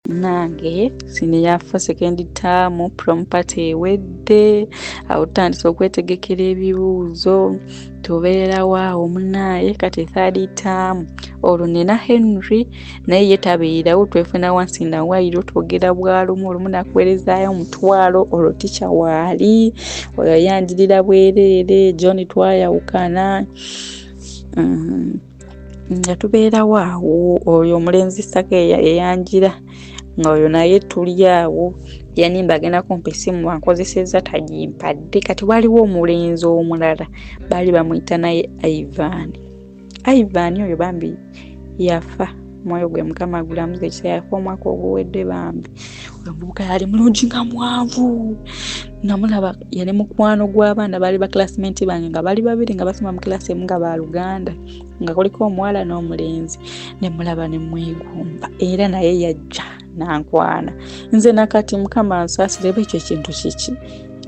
nange senior for second term prompati ewedde awo tutandise okwetegekera ebibuuzo tubeerawo awo munaye kati third term olwo nina Henry naye ye tabeerawo twefuna wansi na wairo twogera bwalumu olumu nakuweerezaayo omutwalo olwo ticha waali oyo yanjirira bwereere John twayawukana nga tubeerawo awo oyo omulenzi Saka eyanjira ng'oyo naye tuli awo yanimba agenda kumpa essimu wankozesezza tagimpadde kati waliwo omulenzi omulala baali bamuyita naye Ivan oyo bambi yafa mwoyo gwe mukama gulamuze ekisa yafa omwaka oguwedde bambi oyo omubuka yali mulungi nga mwavu namulaba yali mukwano gw'abaana baali ba classmate bange nga bali babiri nga basoma mu class emu nga baluganda nga kuliko omuwala n'omulenzi ne mulaba ne mwegomba era naye yajja nankwana nze nakati mukama nsaasireba ekyo ekintu kiki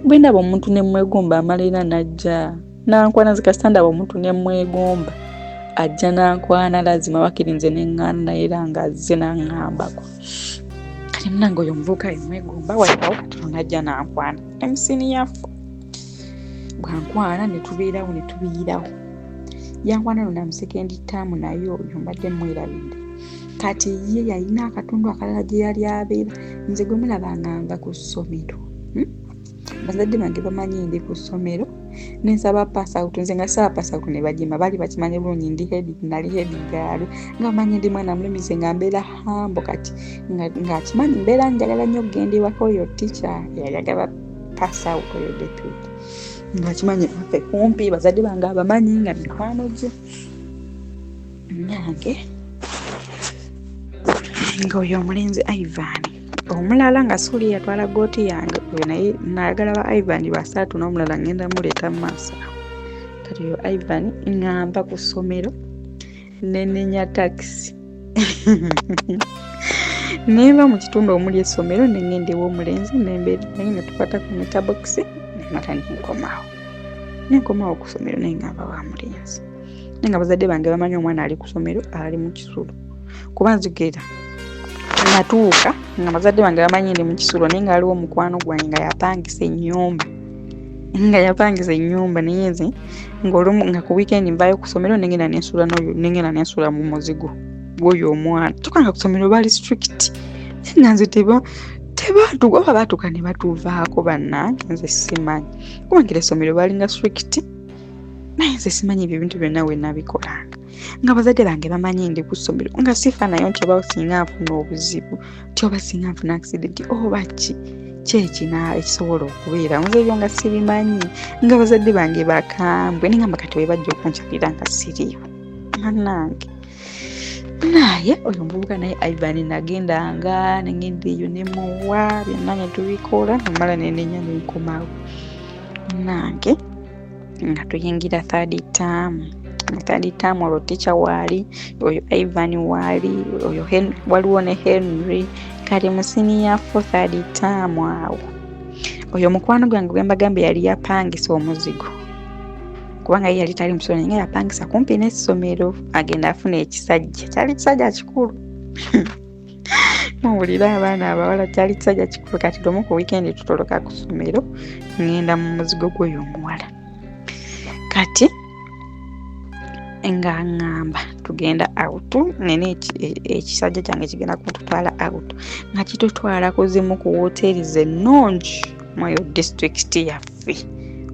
bwe ndaba omuntu ne mwegomba amalira najja nankwana zikasita ndaba omuntu ne mwegomba ajja nankwana lazima wakiri nze neŋŋaana naye era nga azze naŋŋambako kati munange oyo omuvubuka yemwegomba walikawo katono najja nankwana emusiniyafu bwankwana ne tubiirawo yankwana no namu second term naye oyo mbadde mwerabidde kati ye yalina akatundu akalala gye yali abeera nze gwe mulabanga nva ku ssomero bazadde bange bamanyi ndi ku ssomero nensaba pass out nze nga saba pass out ne bajima bali bakimanye bulungi nali head girl nga manyi ndi mwana mulemize nga mbeera hambo kati nga kimanyi mbeera njagala nnyo okugenda ewaka oyo teacher yayagala pass out oyo deputy nga kimanyi ffe kumpi bazadde bange abamanyi nga mikwano gye nange ng'oyo omulenzi Ivan omulala nga suuli yatwala gooti yange oyo naye nayagala ba Ivan basatu n'omulala ngenda muleeta mu maaso kati oyo Ivan ngamba ku ssomero nenenya takisi neva mu kitundu omuli essomero nengenda ew'omulenzi nembeera naye ne tukwata ku metabokisi nemata nenkomawo ku ssomero nengamba wa mulenzi naye nga bazadde bange bamanyi omwana ali ku ssomero ali mu kisulo kuba nzigera natuuka nga bazadde bange bamanyi ndi mu kisulo naye nga aliwo omukwano gwange nga yapangisa ennyumba naye nze ng'olumu nga ku weekend nvaayo ku ssomero nengenda nensula mu muzigo gw'oyo omwana tukanga ku ssomero baali strict nga nze oba baatuuka ne batuvaako bannange nze simanyi kubangira essomero baalinga strict naye nze simanyi ebyo ebintu byonna we nabikolanga nga bazadde bange bamanyi ndi ku ssomero nga sifaanayo nti oba singa nfuna obuzibu ti oba singa nfuna accident oba kyekina ekisobola okubeera nze ebyo nga sibimanyi nga bazadde bange bakambwe nengamba kati bwe bajja okunkyalira nga siriiwo nange naye oyo omuvubuka naye Ivan nagendanga nengenda eyo nemuwa byonna ne tubikola namala nenenya nenkomawo nange nga tuyingira third term olwo teacher waali oyo Ivan waali oyo waliwo ne Henry kali mu senior for third term awo oyo mukwano gwange gwe mbagambe yali yapangisa omuzigo kubanga yali tali musomero nga yapangisa kumpi n'essomero agenda afuna ekisajja kyali kisajja kikulu muwulira abaana abawala kyali kisajja kikulu kati lumu ku weekend tutoloka ku ssomero ngenda mu muzigo gw'oyo omuwala kati nga ngamba tugenda out nene ekisajja kyange kigenda kututwala out nga kitutwala ku zimu ku hotels ennungi mu district yaffe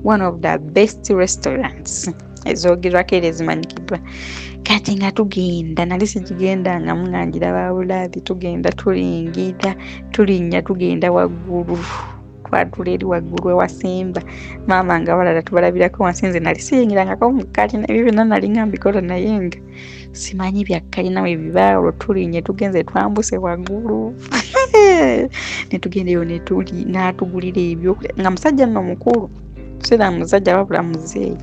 one of the best restaurants ezoogerwako era ezimanyikidwa kati nga tugenda nali sikigenda nga munganjira babulabi tugenda tulinnya tugenda waggulu twatula eri waggulu ewasemba maama nga balala tubalabirako wansi nze nali siyingirangako mukalina ebyo byonna nali nga mbikola naye nga simanyi byakkalina we biba olwo tulinnye tugenze twambuse waggulu ne tugenda eyo n'atugulira ebyokulya nga musajja nno mukulu sira musajja wabula muzeeyi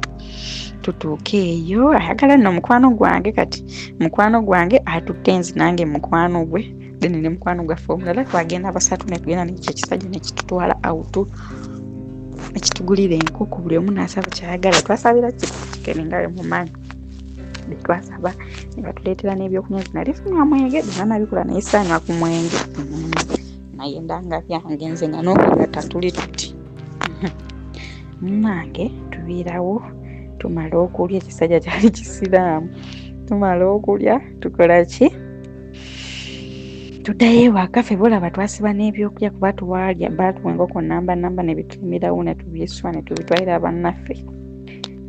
tutuuke eyo ayagala nno mukwano gwange kati mukwano gwange atutte nzi nange mukwano gwe ne mukwano gwaffe omulala twagenda basatu ne tugenda n'ekyo ekisajja ne kitutwala out ne kitugulira enkoko buli omu n'asaba kyayagala twasabira kikeningayo mu maanyi twasaba ne batuleetera n'ebyokunywa zinali sinywa mwenge binanabikola naye saanywa ku mwenge naye ndanga byange nze nga n'okugatta tuli tuti munnange tubiirawo tumala okulya ekisajja kyali kisiraamu tumala okulya tukola ki tuddayo ewaka ffe bolaba twasiba n'ebyokulya kuba tuwaalya baatuwa enkoko namba ne bitulimirawo ne tubyeswa ne tubitwalira bannaffe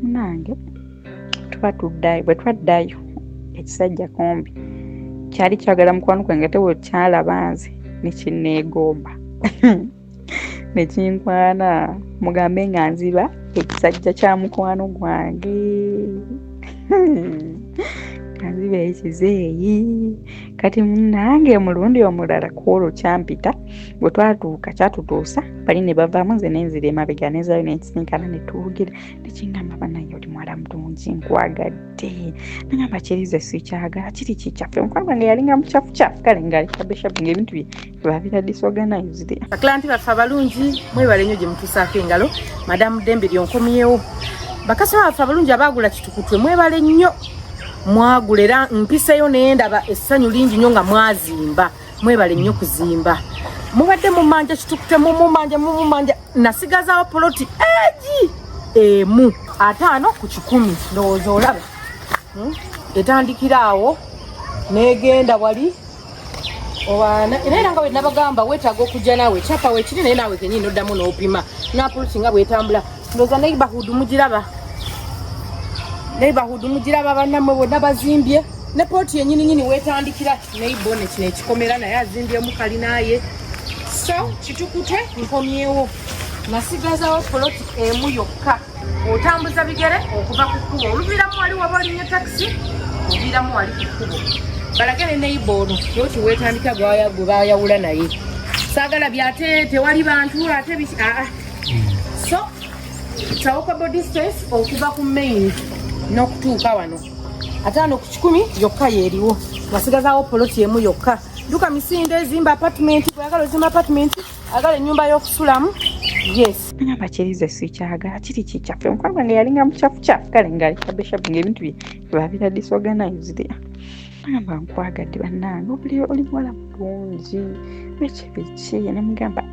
munnange tuba tuddayo bwe twaddayo ekisajja kombi kyali kyagala mukwano gwange ate bwe kyalaba nze nekinneegomba nekinkwana mugambe nga nziba ekisajja kya mukwano gwange kanziba ekizeeyi kati munnange omulundi omulala kwolwo kyampita bwe twatuuka kyatutuusa bali ne bavaamu nze nenzira emabega nezayo nensinkana ne tuwugira nekingamba banaye oli mwala mulungi nkwagadde nagamba kirize sikyagala kiri kikyaffe mukwano gwange yalinga mukyafu kale ngaali kabeshabu ngaebintu bye babira disorganized. Baklanti baffe abalungi mwebale nnyo gye mutuusaako engalo madamu Dembe lyonkomyewo bakasaba baffe abalungi abaagula kitukutwe mwebale nnyo mwagula era mpiseyo naye ndaba essanyu lingi nnyo nga mwazimba mwebale nnyo kuzimba mubadde mumanja kitukutwe mumanja nasigazaawo poloti emu 5 ku 10 ndowooza olaba etandikira awo negenda wali era nga bwe nabagamba weetaaga okujja naawe kyapa weekiri naye naawe kenyini noddamu n'opima napoloti nga bwetambula ndowooza neighborhood mugiraba bannammwe bonna bazimbye ne pooti yennyini weetandikira neibone kino ekikomera naye azimbyemu kalinaaye so kitukutwe nkomyewo nasigazawo poloti emu yokka otambuza bigere okuva ku kkubo oluviiramu wali waba olinnye takisi oviiramu wali ku kkubo balage ne neighborhood yoki weetandika gwe bayawula naye saagala byate tewali bantu ate so tawokable distance okuva ku main n'okutuuka wano 5 ku 10 yokka yeeriwo nasigazaawo poloti emu yokka duka misinde ezimba apartment bwagala ozimba apartment agala ennyumba y'okusulamu yes nagamba kirize sikyagala kiri kikyaffe mukwano gwange yalinga mukyafu kale ngaali kabeshabu ngaebintu bye babira disorganized nagamba nkwagadde bannange oli muwala mulungi biki nemugamba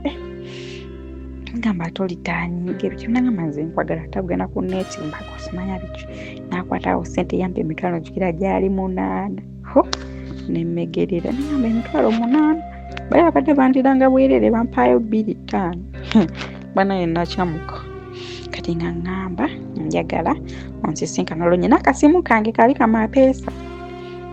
ngamba atolitanyige ebyo nagamba nze nkwagala tabugana ku neti mbako simanya biki nakwatawo sente yampe emitwalo jukira gyali 8 nemmegerera nagamba emitwalo 8 bali abadde bandiranga bwerere bampayo 2-5 banaye nakyamuka kati nga ngamba njagala onsisinkana olwo nyina akasimu kange kali kamapeesa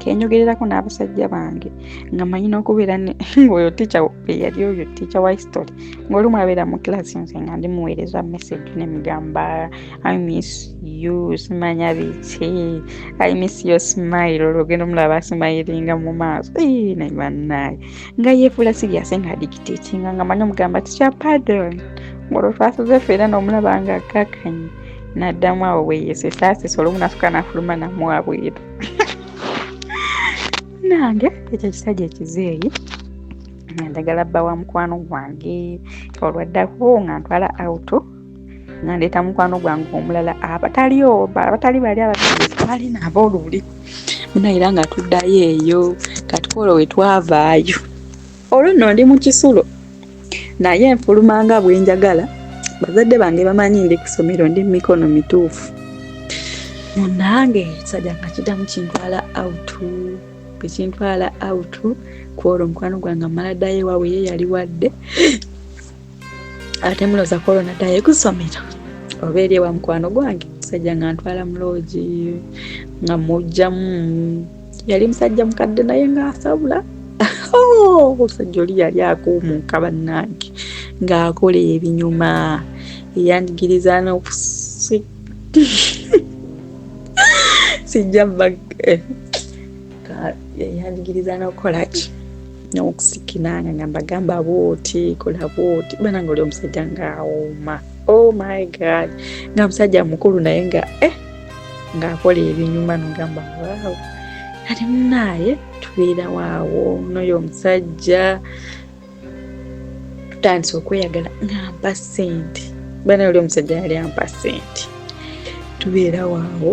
kenyogererako n'abasajja bange nga manyi n'okubeera ng'oyo tica yali oyo tica wa history ng'olumu abeera mu kilasi nze nga ndimuweereza message nemugamba I miss you simanya biki I miss your smile olwogenda omulaba asimayiringa mu maaso naye bannaye nga yeefuula serious nga dictatinga nga manyi omugamba tica pardon ng'olwo twasaze feera n'omulaba nga akakanye n'addamu awo weeyesesaasesa olumu nasuka n'afuluma namuwabweru nange ekyo kisajja ekizeeyi ndagala bba wa mukwano gwange olwaddako nga ntwala auto nga ndeeta mukwano gwange omulala abatali bali abatali nabo oluli munaira nga tuddayo eyo katukolo we twavaayo olwo nno ndi mu kisulo naye nfulumanga bwenjagala bazadde bange bamanyi ndi ku ssomero ndi mikono mituufu munange ekisajja nga kiddamu kintwala auto bwekintwala auto kwolwo omukwano gwange amala ddayo ewaabwe ye yali wadde ate muloza kwolwo naddayo ku ssomero oba eri ewa mukwano gwange musajja nga ntwala mu loogi nga mujjamu yali musajja mukadde naye ng'asabula omusajja oli yali akuumuuka bannange ng'akola ebinyuma eyandigiriza sijja yandigiriza n'okukola ki n'okusikinanga nga mbagamba bwoti kola bwoti bananga oli omusajja ng'awooma oh my god nga musajja mukulu naye nga ng'akola ebinyuma nogamba waaw kati munaye tubeera waawo n'oyo omusajja tutandise okweyagala ng'ampa ssente banaye oli omusajja yali ampa ssente tubeera waawo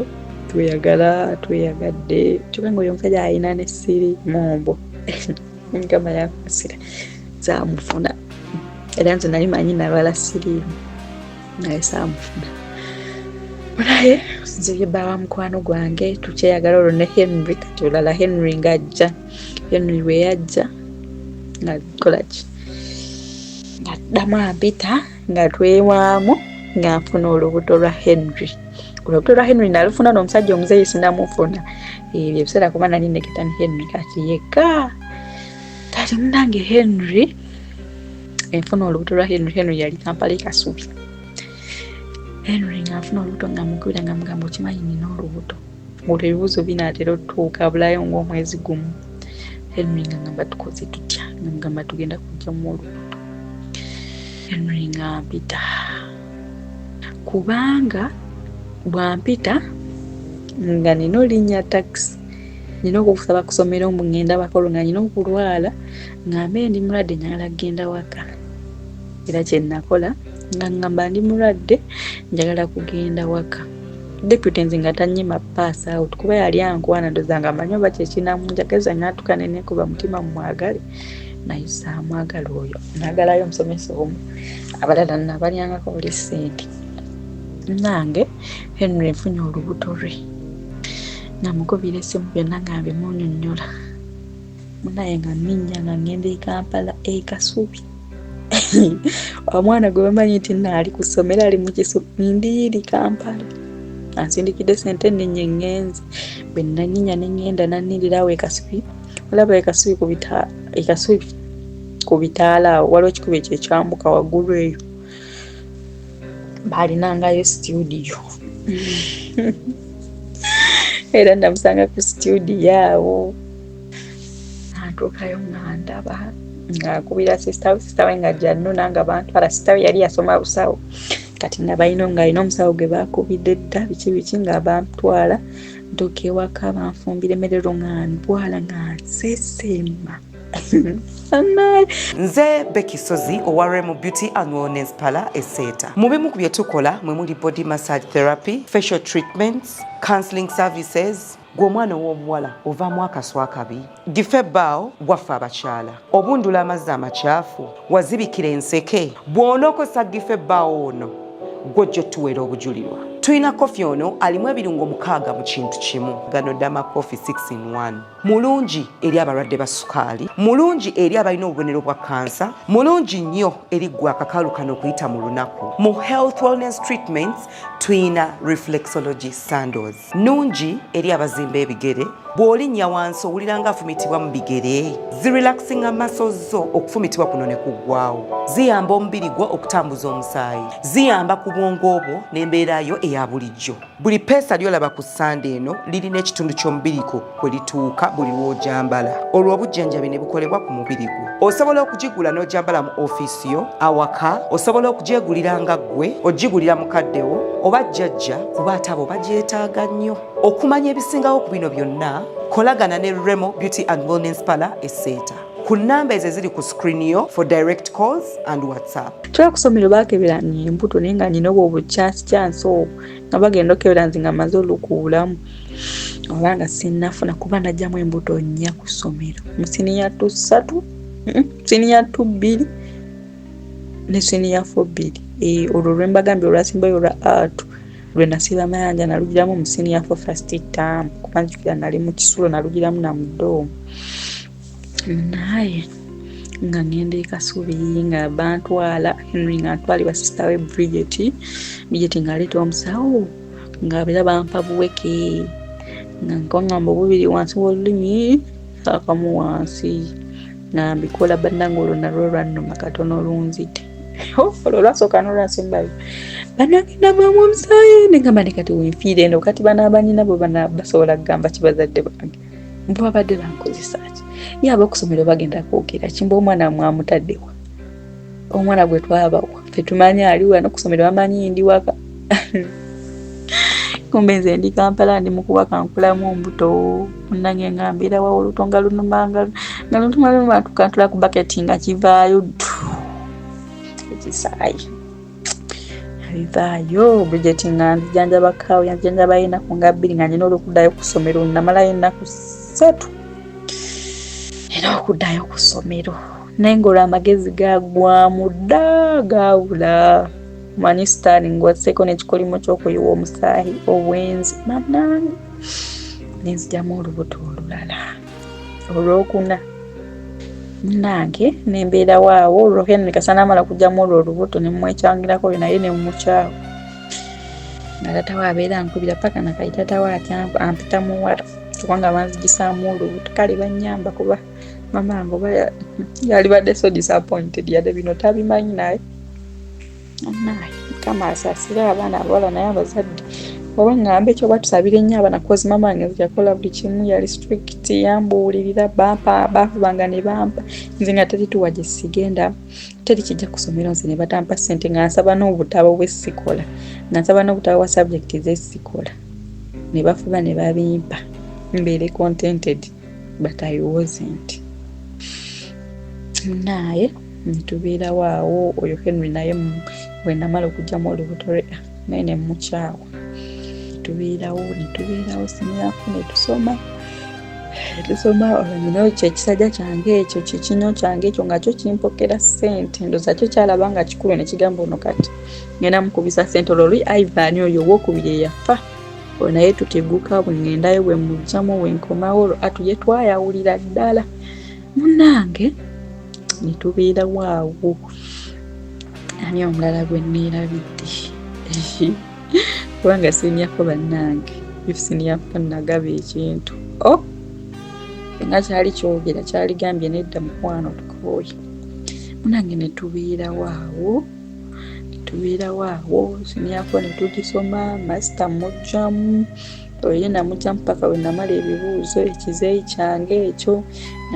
tweyagadde kyokka ng'oyo omusajja alina n'essiri mumbo Mukama yakusira saamufuna era nze nali manyi nalwala siriimu naye saamufuna naye nze baawa mukwano gwange tukyeyagala olwo ne Henry kati olala Henry ng'ajja Henry bwe yajja ngakolaki ngaddamu ampita nga twewaamu nga nfuna olubuto lwa Henry nalufuna n'omusajja omuzeeyi sinamufuna ebyo ebiseera kuba nali neketa ne Henry kati yekka kati munange Henry enfuna olubuto lwa Henry yali Kampala Kasubi Henry ng'afuna olubuto nga mukubira nga mugamba okimanyi nina olubuto ng'olwo ebibuuzo binaatera otutuuka bulayo ng'omwezi gumu Henry nga ngamba tukoze tutya nga mugamba tugenda kujjamu olubuto Henry ng'ampita kubanga bwampita nga nina olinnya taxi nina okusaba kusomera mbu ngenda bakolo nga nina okulwala ngambe ndi mulwadde njagala kugenda waka era kye nakola nga ngamba ndi mulwadde njagala kugenda waka deputy nze nga tannyima pass out kuba yali ankwana ndoza nga manyi oba kyekinamunjagaza ng'atukane nekuba mutima mumwagale naye saamwagala oyo naagalayo omusomesa omu abalala nabalyangako buli ssente nange Henry nfunye olubuto lwe namugobera essimu byonna nga mbimunyonnyola munaye nga nninnya nga ngenda e Kampala Kasubi omwana gwe bamanyi nti naali ku ssomero ali mu Kisubi ndiiri Kampala ansindikidde ssente nninnya engenzi bwe nanninya ne ngenda nannirirawo e Kasubi olaba e Kasubi ku bitaala awo waliwo ekikubo ekyo ekyambuka waggulu eyo baalinangayo studio era namusanga ku studio awo natuukayo nga ndaba ng'akubira sisita we nga janno nanga bantwala sisita we yali yasoma busawo kati nga balina ng'alina omusawo gwe baakubidde dda biki nga bantwala ntuuka ewaka banfumbira emmere nga ntwala nga nsesema nze Becky Sozi owa Remo Beauty and Wellness Parlour Esseeta. Mu bimu ku bye tukola mwe muli body massage therapy, facial treatments, counseling services. Gwe omwana ow'obuwala ovaamu akaswa kabi, gife ebbaawo waffe abakyala, obundula amazzi amakyafu, wazibikira enseke, bw'onookosa gife ebbaawo ono gw'ojja otuweera obujulirwa. Tulina kofi ono alimu ebirungo 6 mu kintu kimu. Gano Dama Coffee 6-in-1. Mulungi eri abalwadde ba sukaali, mulungi eri abalina obubonero bwa kansa, mulungi nnyo eri gwe akakalu kano okuyita mu lunaku. Mu health wellness treatments tulina reflexology sandals. Nungi eri abazimba ebigere, bw'olinnya wansi owulira nga afumitibwa mu bigere. Zirelaxinga muscles zo okufumitibwa kuno ne kuggwaawo. Ziyamba omubiri gwo okutambuza omusaayi. Ziyamba ku bwongo bwo n'embeera yo eya bulijjo. Buli peesa lyolaba ku ssande eno lirina ekitundu ky'omubiri gwo kwe lituuka buli lw'ojambala. Olwo obujjanjabi ne bukolebwa ku mubiri gwo. Osobola okugigula n'ojambala mu ofiisi yo, awaka, osobola okugyegulira nga ggwe, ogigulira mukaddewo, oba jjajja kuba ate abo bagyetaaga nnyo. Okumanya ebisingawo ku bino byonna, kolagana ne Remo Beauty and Wellness Parlour Esseeta. Ku nnamba ezo eziri ku screen yo for direct calls and WhatsApp. Tula kusomero baakebera embuto naye nga nina obwo obukyansi obwo nga bagenda okebera nze nga maze olukuulamu oba nga sinnafuna kuba najjamu embuto 4 ku ssomero. Musiniya 3, siniya 2 ne siniya 4 olwo lwe mbagambye olwasimbayo olwa art lwe nasiba mayanja nalugiramu mu siniya 4 first term kuba njukira nali mu kisulo nalugiramu na mudoomu. Naye nga ngenda e Kasubi nga bantwala Henry nga ntwalibwa sisita we Bridget ng'aleeta omusawo nga beera bampa buweke nga nkongamba obubiri wansi w'olulimi akamu wansi nga mbikola bannange olwo nalwo lwannuma katono olunzite olwo lwasooka n'olwasembayo bannagenda bwamu omusaayi ne ngamba ne kati wenfiire eno kati banaabanyina bo basobola kugamba kibazadde bange mbu babadde bankozesa ki ye ab'okusomero bagenda kwogera kimba omwana mwamutaddewa omwana gwe twabawa ffe tumanyi ali wano kusomero bamanyi ndi waka kumbe nze ndi Kampala ndi mukuwaka nkulamu ombuto munnange nga mbeera wa olutonga lunumanga nga lunuma tukantula ku baketi nga kivaayo ekisaayi bivaayo Bridget nga nzijanjaba kawo yanzijanjaba ennaku nga 2 nga nina olwokuddayo ku ssomero namalayo ennaku 3 era okuddayo ku ssomero naye ng'olwo amagezi gagwamu dda gaawula manyi Sterling wasseeko n'ekikolimo ky'okuyiwa omusaayi obwenzi bannange nenzigyamu olubuto olulala olwokuna nange nembeera waawo olwo Henry Kasana amala kugyamu olwo olubuto ne mmwekyangirako oyo naye ne mmukyawo nga tatawa abeera ankubira paka nakayi tatawa ampita muwala kubanga banzigisaamu olubuto kale bannyamba kuba mama ngo yali badde so disappointed yadde bino tabimanyi naye kama asaasira abaana abawala naye abazadde oba ngamba ekyo batusabire nnyo abaana kozi mama wange yakola buli kimu yali strict yambuulirira bampa baafubanga ne bampa nze nga teri tuwa gye sigenda teri kijja ku ssomero nze ne batampa ssente nga nsaba n'obutabo bwe sikola nga nsaba n'obutabo bwa subject ze sikola ne bafuba ne babimpa mbeere contented but I wasn't naye nitubeera waawo oyo Henry naye bwe namala okugyamu olubuto naye ne mmukyawa tubeerawo sinyafu ne tusoma olwo kyekisajja kyange ekyo kikinyo kyange ekyo nga kyo kimpokera ssente ndoza kyo kyalaba nga kikulu ne kigamba ono kati ngenda mukubisa ssente olwo luli Ivan oyo owokubiri eyafa olwo naye tuteguka bwe ngendayo bwe mugjamu bwe nkomawo olwo atuye twayawulira ddala munnange ne tubeera waawo ani omulala gwe neerabidde kubanga siniyako bannange if siniyako nagaba ekintu nga kyali kyogera kyaligambye nedda mukwano tukooye munange ne tubeera waawo siniyako ne tugisoma masita mujjamu oyo namugjamu paka we namala ebibuuzo ekizeeyi kyange ekyo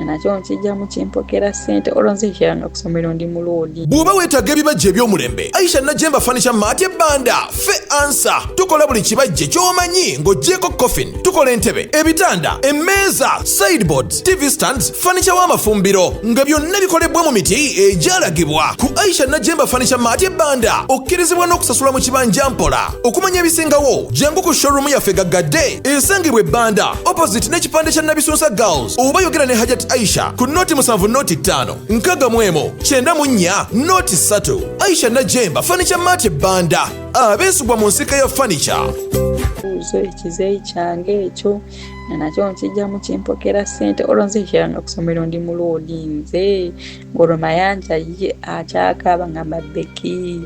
nakyo nkijjamu kimpokera ssente olwo nze ekyeranga ku ssomero ndi muloodi bw'oba weetaaga ebibajje eby'omulembe Aisha Najemba Furniture Mart Banda fe ansa tukola buli kibajje ky'omanyi ng'oggyeko coffin tukola entebe ebitanda emmeeza sideboards TV stands furniture w'amafumbiro nga byonna bikolebwa mu miti egyalagibwa ku Aisha Najemba Furniture Mart Banda okkirizibwa n'okusasula mu kibanja mpola okumanya ebisingawo jangu ku showroom yaffe gaggadde esangibwa Banda opposite n'ekipande kya Nabisunsa Girls oba yogera ne Hajat Aisha ku noti 7 noti 5 nkaga mwemo 94 noti 3 Aisha Najemba Furniture Mart Banda abeesibwa mu nsika ya furniture ekizeeyi kyange ekyo nakyo nkijjamu kimpokera ssente olwo nze ekyeranga ku ssomero ndi muloodi nze ng'olwo mayanja ye akyakaaba nga mabeki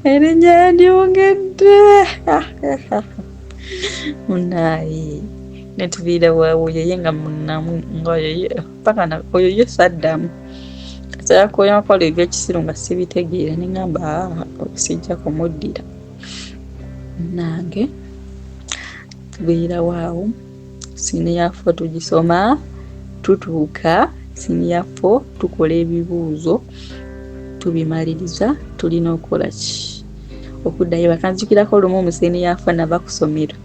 erinnya yandyongedde munaye netubiira waawo yeye nga munamu ngaoyo paka oyo ye saddamu kasayakoyakola ebyekisiru nga sibitegeera neŋŋamba sijja kumuddira nange tubeera waawo siniyafo tugisoma tutuuka siniyafo tukola ebibuuzo tubimaliriza tulina okukola ki okuddayo bakanzijukirako olumu omuseeni yafa nava ku ssomero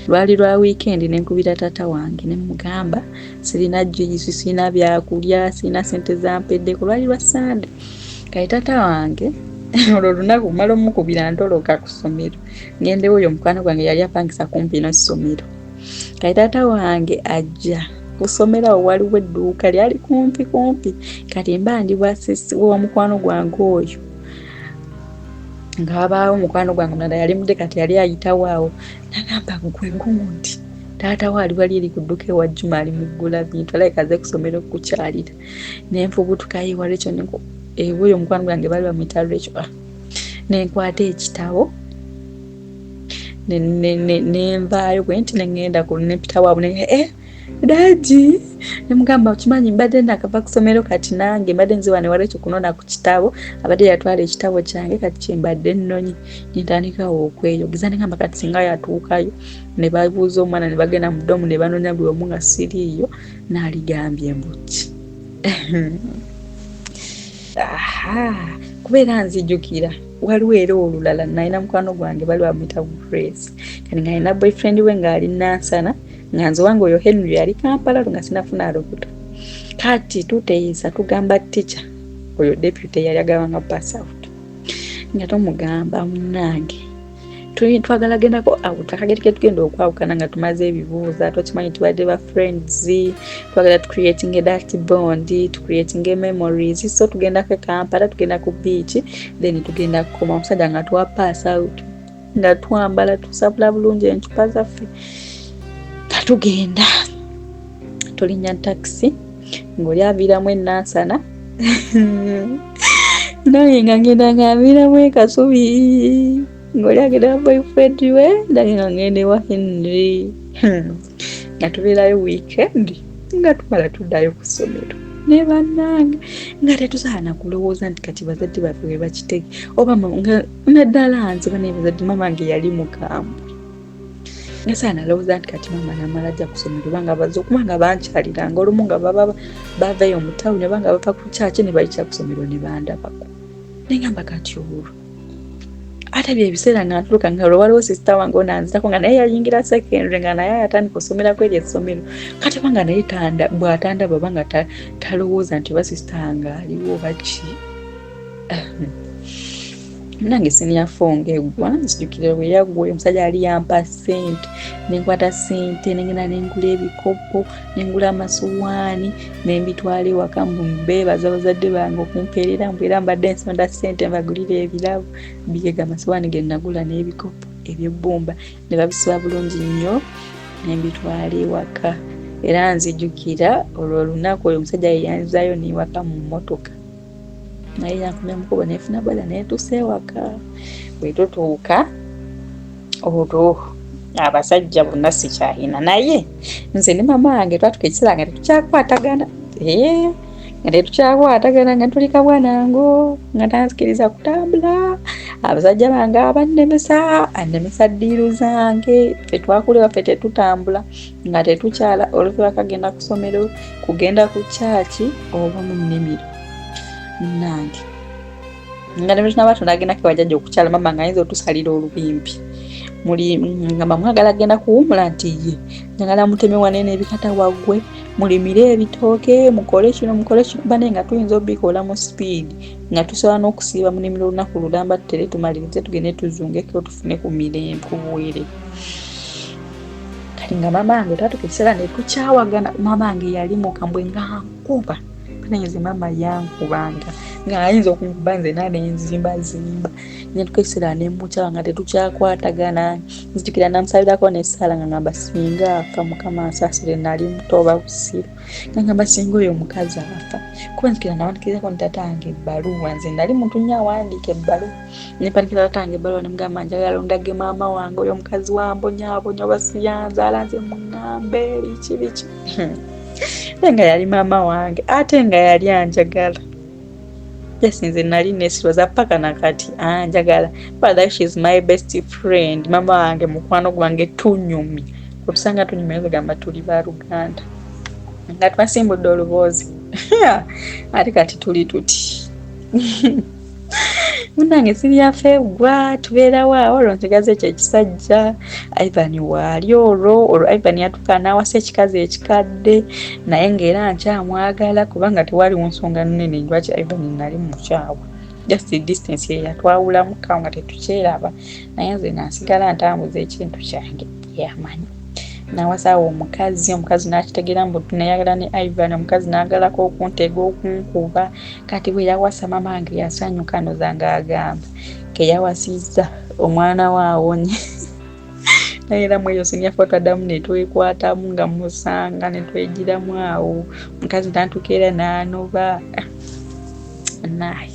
lwali lwa wiikendi nenkubira taata wange ne mugamba sirina juice sirina byakulya sirina ssente zampeddeko lwali lwa Sande kale taata wange olwo olunaku mala omukubira ntoloka ku ssomero ngendewo oyo mukwano gwange yali apangisa kumpi n'essomero kale taata wange ajja ku ssomero awo waliwo edduuka lyali kumpi kati mba ndi bwasisi w'omukwano gwange oyo nga wabaawo mukwano gwange mulala yali mudde kati yali ayitawo awo nagamba gwe gundi taata waali wali eri ku dduka ewa Juma ali muggula bintu alabika aze ku ssomero kukyalira nenfubutukayo ewala ekyo oyo mukwano gwange bali bamuyita Rachel nenkwata ekitabo nenvaayo bwe nti nengenda ku nepita waabwe Daji nemugamba okimanyi mbadde nakava ku ssomero kati nange mbadde nziwa ne wala ekyo kunona ku kitabo abadde yatwala ekitabo kyange kati kyembadde nnonyi nintandikawo okweyogeza negamba kati singa yatuukayo ne babuuza omwana ne bagenda mu ddomu ne banonya buli omu nga siriiyo n'aligambye mbuki kubeera nzijukira waliwo era olulala nalina mukwano gwange bali bamuyita Grace kati nga alina boyfriend we ng'ali Nansana nga nze wange oyo Henry yali Kampala nga sinafuna lubuto kati tuteeyisa tugamba tica oyo deputy yali agabanga pass out nga tomugamba munnange twagala gendako akageti tugenda okwawukana nga tumaze ebibuuza tokimanyi tubadde ba friends twagala tu creating that bond to creating memories so tugendako Kampala tugenda ku beach then tugenda kukoma omusajja nga tuwa pass out nga twambala tusabula bulungi encupa zaffe nga tugenda tulinnya taxi ng'oli aviiramu enansana naye nga ngenda ng'aviiramu ekasubi ng'oli agenda boyfriend we nange nga ngenda ewa Henry nga tubeerayo weekend nga tumala tuddayo ku ssomero ne bannange nga tetusaana kulowooza nti kati bazadde baffe we bakitege oba naddala nze bane bazadde mamange yali mukambwe nga saana lowooza nti kati mama namala ajja ku ssomero banga bazze okubanga bankyaliranga olumu nga bavayo mu tawuni banga bava ku kyaki ne bayita ku ssomero ne bandabako naye ngamba kati olwo ate byebiseera nga ntuluka nga waliwo sisita wange onanzirako nga naye yayingira secondary nga naye yatandika osomera kweri essomero kati obanga naye bw'atandaba banga talowooza nti oba sisita wange aliwo baki nange siniyafonga eggwa nzijukira bwe yaggwa omusajja yali yampa ssente nenkwata ssente nengenda nengula ebikopo nengula amasuwaani nembitwala ewaka mbeebaza bazadde bange okumpeerera mbeera mbadde nsonda ssente mbagulira ebirabo bigega amasuwaani ge nagula n'ebikopo ebyebbumba ne babisiba bulungi nnyo nembitwala ewaka era nzijukira olwo olunaku oyo omusajja yeyanzaayo n'ewaka mu mmotoka naye yankumya mukuba nefuna bala netuuse ewaka bwe tutuuka olwo abasajja bonna sikyalina naye nze ne mama wange twatuka ekiseera nga tetukyakwatagana nga tetukyakwatagana nga tuli kabwanango nga tanzikiriza kutambula abasajja bange anemesa ddiiru zange fe twakule waffe tetutambula nga tetukyala olufe bakagenda ku ssomero kugenda ku kyaki oba mu nnimiro nange nga nemituna nagenda kewajjajja okukyala mama nga ayinza otusalira olubimbi muli nga mamwagala agenda kuwumula nti ye njagala muteme wanene ebikata waggwe mulimire ebitooke mukole kino bane nga tuyinza obikola mu speed nga tusobola n'okusiiba mu nnimiro olunaku lulamba tutere tumalirize tugende tuzungeko tufune ku mirembe kubuwere kati nga mama wange twatuka ekiseera ne tukyawagana mama wange yali mukambwe nga nkuba neze mama yankubanga nga ayinza okunkuba nze nenzimba nyetukesera nemukyala nga tetukyakwatagana nzijukira namusabirako nesaala nga ngamba singa afa mukama asaasire nali muto oba busiru nga ngamba singa oyo omukazi afa kuba nzikira nawandikirizako ne taata wange ebbaluwa nze nali muntu nnyo awandiika ebbaluwa nempanikira taata wange ebbaluwa nemugamba njagala ondage maama wange oyo omukazi wambonyaabonya oba siyanzaala nze muŋŋambe biki nga yali maama wange ate nga yali anjagala nze nali nesirwaza paka nakati anjagala but she is my best friend mama wange mukwano gwange tunyumi kutusanga tunyumi ngamba tuli ba Luganda nga twasimbudde oluboozi ate kati tuli tuti munange siryafe gwa tubeerawo olwo ntegaze ekyo ekisajja Ivan waali olwo Ivan yatuuka n'awasa ekikazi ekikadde naye ng'era nkyamwagala kubanga tewaliwo nsonga nnene lwaki Ivan nali mukyawa just distance ye yatwawulamu kawo nga tetukyeraba naye nze nasigala ntambuza ekintu kyange yamanyi nawasaawo omukazi n'akitegeera mbu tunayagala ne Ivan omukazi n'agalako okuntega okunkuba kati bwe yawasa mama wange yasanyuka nozanga agamba ke yawasizza omwana waawonye naye era mweyo sinyafa twaddamu ne twekwatamu nga musanga ne twegiramu awo omukazi n'atukeera n'anoba naye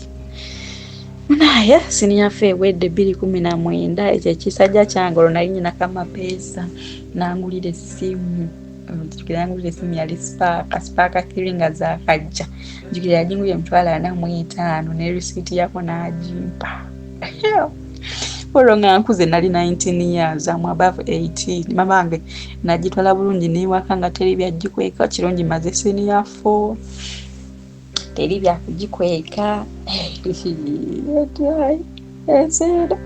sinyafa ewedde 2019 ekyo ekisajja kyange olwo nali nyinako amapeesa nangulira essimu yali Spark 3 nga zakajja njukira yagingulira $45 ne receipt yako n'agimpa olwo nga nkuze nali 19 years am above 18 mama wange nagitwala bulungi n'ewaka nga teri byagikweka kirungi maze senior 4 teri byakugikweka eseera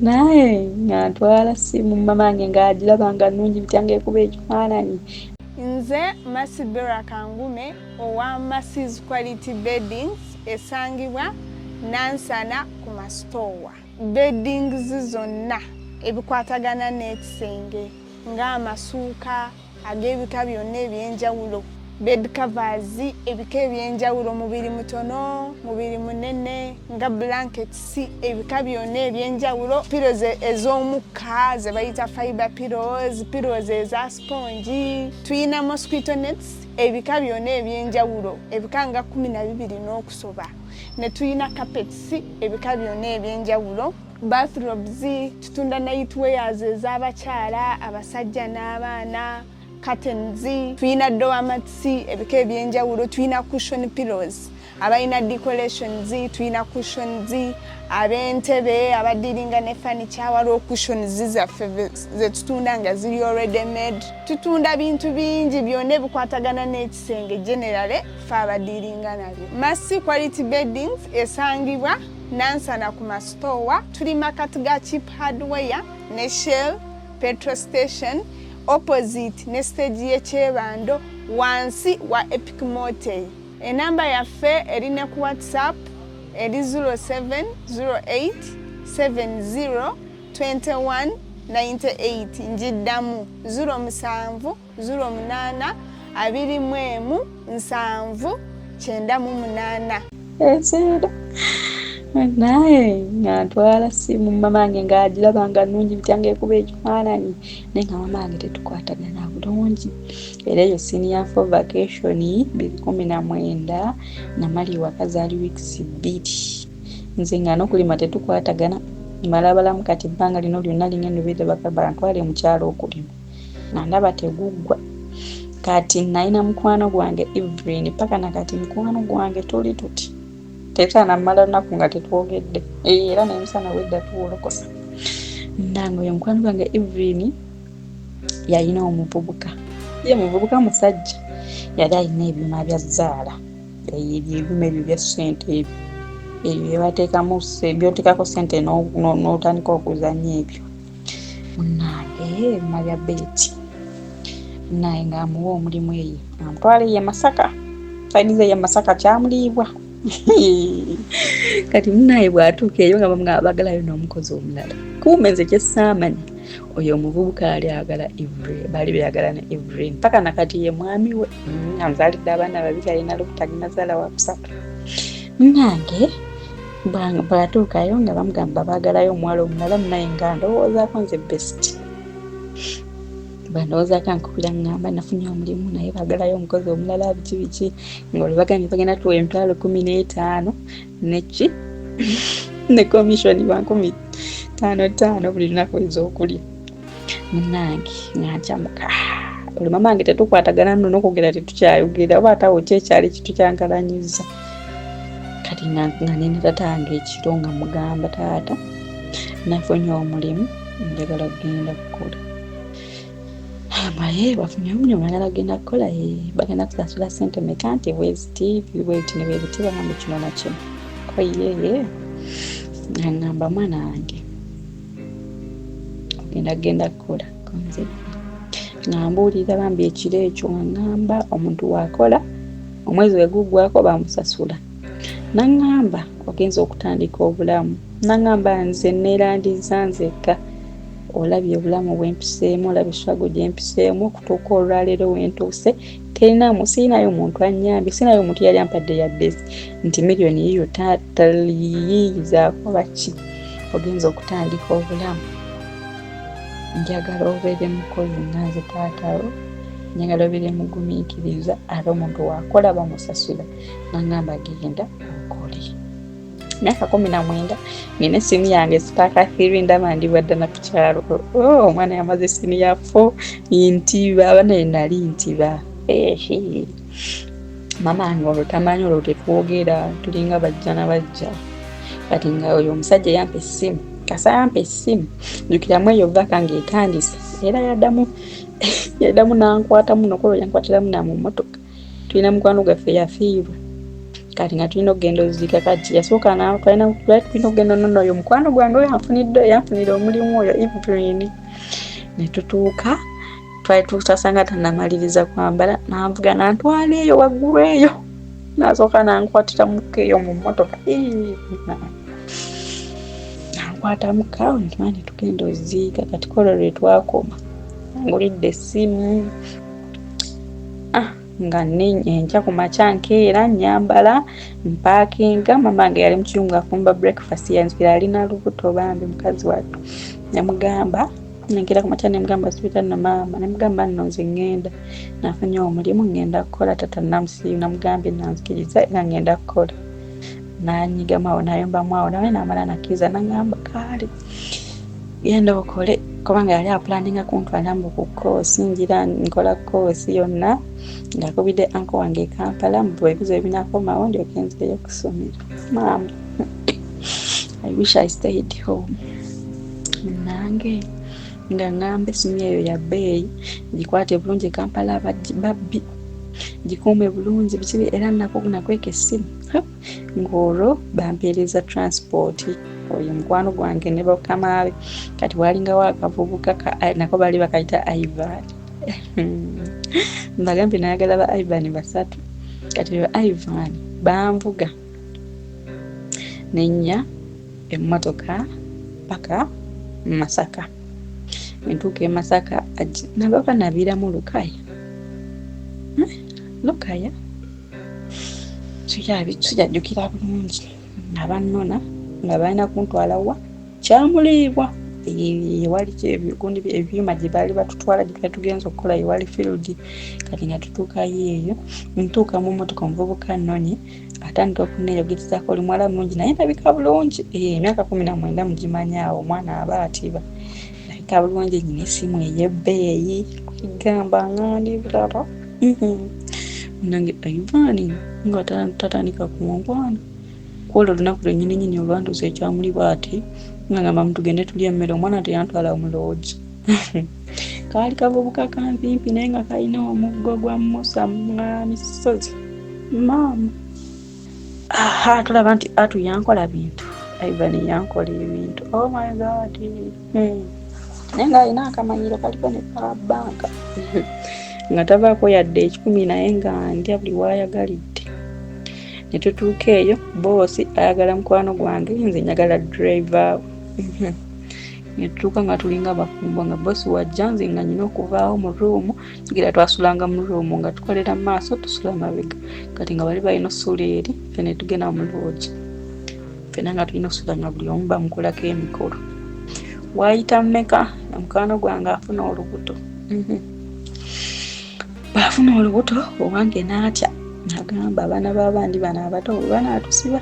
naye nga ntwala simu mama wange ng'agiraba nga nnungi bityange kuba ekifaananyi Nze Masibera Kangume owa Massi's Quality Beddings esangibwa Nansana ku Mastowa. Beddings zonna ebikwatagana n'ekisenge ng'amasuuka ag'ebika byonna ebyenjawulo, bed covers ebika ebyenjawulo, mubiri mutono, mubiri munene, nga blankets ebika byonna ebyenjawulo, pillows ez'omukka ze bayita fiber pillows eza sponge, tuyina mosquito nets ebika byonna ebyenjawulo, ebika nga 12 n'okusoba, ne tuyina carpets ebika byonna ebyenjawulo, bathrobes, tutunda nightwears ez'abakyala, abasajja n'abaana, curtains, tuyina door mats ebika ebyenjawulo, tuyina cushion pillows, abayina decorations, tuyina cushions, ab'entebe abadiringa ne furniture waliwo cushions zaffe ze tutunda nga ziri already made. Tutunda bintu bingi byonna ebikwatagana n'ekisenge generally fe abadiringa nabyo. Massi's Quality Beddings esangibwa Nansana ku Mastowa. Tuli makati ga Cheap Hardware ne Shell petrol station opposite ne stage y'ekyebando wansi wa Epic Motel. Enamba yaffe erine ku WhatsApp eri 0708702198 njiddamu 0708217998. Ezero naye ng'atwala simu mamange ng'agirabanga nnungi bityange kuba ekifaananyi naye nga mamange tetukwatagana bulungi. Era eyo senior for vacation 2019 namali wakazaali weeks 2 nze nga n'okulima tetukwatagana malabalamu kati ebbanga lino lyonna lingendo bide bakabantwale mukyalo okulima nga ndaba teguggwa. Kati nalina mukwano gwange Evelyn paka nakati mukwano gwange tuli tuti tetana mala naku nga tetwogedde era n'emisana wedda tuwolokosa. Nange oyo mukwano gwange Evelyn yalina omuvubuka, ye muvubuka musajja yali alina ebyuma bya zzaala, ebyuma ebyo bya ssente ebyo byebateekamu byoteekako ssente n'otandika okuzannya ebyo. Munnange ebyuma bya beeti naye ng'amuwa omulimu eyo amutwala ye Masaka, sayidize ye Masaka kyamuliibwa. Kati munaye bw'atuuka eyo nga bagalayo n'omukozi omulala. Kumbe nze kye saamanyi oyo omuvubuka ali agala Evelyn, baali beeyagala ne Evelyn paka nakati ye mwami we amuzaalidde abaana babiri alina lukutagina zaala wa kusatu. Nange bw'atuukayo nga bamugamba baagalayo omuwala omulala munaye nga ndowoozaako nze best. Bandowoozaako nkubira ngamba nafunye omulimu naye baagalayo omukozi omulala biki ng'olubaganye bagenda tuwa $15,000 neki ne komishoni ba 15,000 buli lunaku ez'okulya. Munnange ng'ankyamuka oli mamange tetukwatagana nno n'okwogera tetukyayogera oba atawo kyekyali kitukyankalanyiza. Kati nga nina tatange ekiro nga mugamba taata nafunye omulimu njagala kugenda kukola. Amaye bafunye omulimu njagala kugenda kukola bagenda kusasula ssente meka nti bweziti bweti ne bwebiti bagamba kino na kino. Oyeye ngamba mwana wange ogenda kukola konze ngambuulira bambi ekiro ekyo ngamba omuntu wakola omwezi we guggwako bamusasula. Nangamba ogenza okutandika obulamu, nangamba nze neerandiza nzekka olabye obulamu bwempiseemu, olabye eswago gyempiseemu okutuuka olwaleero wentuuse siinayo muntu annyambye, siinayo muntu yali ampadde yadde nti miliyoni yiyo taliyiizaako baki ogenza okutandika obulamu. Njagala obeere mukozi nga nze taatawo, njagala obeere mugumiikiriza ate omuntu wakola bamusasula. Nangamba genda okole. Myaka 19 nina essimu yange sitaaka 3 ndaba ndibadde na ku kyalo. Omwana yamaze essimu ya 4 ntiba abanaye nali ntiba. Mama ngo tamanyi olwo tetwogera tulinga bajja na bajja. Kati nga oyo omusajja yampa essimu. Kasa yampa essimu jukiramu eyo vaka ng'etandise era yaddamu nankwatamu nokolo yankwatiramu na mu mmotoka. Tulina mukwano gwaffe yafiirwa. Kati nga tulina okugenda ozika kati yasooka tulina okugenda nno oyo mukwano gwange oyo yanfunira omulimu oyo Evelyn. Ne tutuuka twali tutasanga tanamaliriza kwambala nanvuga nantwala eyo waggulu eyo nasooka nankwatira mukeeyo mu mmotoka nankwata mukaawe ntimani tugenda oziika kati kola lwe twakoma ngulidde essimu nga enkya ku makya nkeera nyambala mpaakinga mamange yali mukiyungu afumba breakfast yanzikira alina lubuto bambi mukazi wattu namugamba nengera ku makya nemugamba sibita na maama nemugamba nno nze ngenda nafunye omulimu ngenda kukola tata namusiibu namugambye nanzikiriza era ngenda kukola nanyigamawo nayombamu awo nawe namala nakkiriza nagamba kaali genda okole kubanga yali apulaninga kuntwala ku koosi ngira nkola koosi yonna ngakubidde anko wange e Kampala mu ebizo ebinakomawo ndyoke nzireyo kusomera maama I wish I stayed home nange nga ngamba esimu eyo ya bbeeyi gikwate bulungi Kampala babbi gikuume bulungi bikibi era nakweka essimu ng'olwo bampeereza transport oyo mukwano gwange ne bakamaabe kati walingawo akavubuka nako bali bakayita Ivan mbagambye nayagala ba Ivan basatu kati ba Ivan banvuga nenya emmotoka paka Masaka entuuka e Masaka nababa nabiramu Lukaya sijajjukira bulungi abannona nga balina kuntwala wa kyamuliibwa ewali ebigundi ebyuma gye baali batutwala gye twali tugenza okukola ewali field kati nga tutuukayo eyo ntuuka mu mmotoka omuvubuka nnonye atandika okuneeyogezako oli muwala mulungi naye ndabika bulungi emyaka 19 mugimanyaawo omwana aba atiba ndabika bulungi nyina essimu ey'ebbeeyi kugamba ngandi bulaba nange Ivani nga tatandika kumbwana kwolwo olunaku lwennyini olwanduza ekyamuli bw'ati ngamba mutugende tulya emmere omwana teyantwala omuloogi kaali kavubuka kampimpi naye nga kalina omuggo gwa Musa misozi maama tulaba nti atu yankola bintu Ivan yankola ebintu oh my god naye nga alina akamanyiro kaliko ne banka nga tavaako yadde 10 naye nga ndya buli waayagalidde ne tutuuka eyo boosi ayagala mukwano gwange nze njagala driver ne tutuuka nga tulinga bafumbo nga boosi wajja nze nga nyina okuvaawo mu ruumu tugira twasulanga mu ruumu nga tukolera mu maaso tusula mabega kati nga bali balina osuula eri ffe ne tugenda mu loogi ffena nga tulina osula nga buli omu bamukolako emikolo waayita mmeka na mukwano gwange afuna olubuto bafuna olubuto owange n'atya nagamba abaana b'abandi bano abato banaatusiba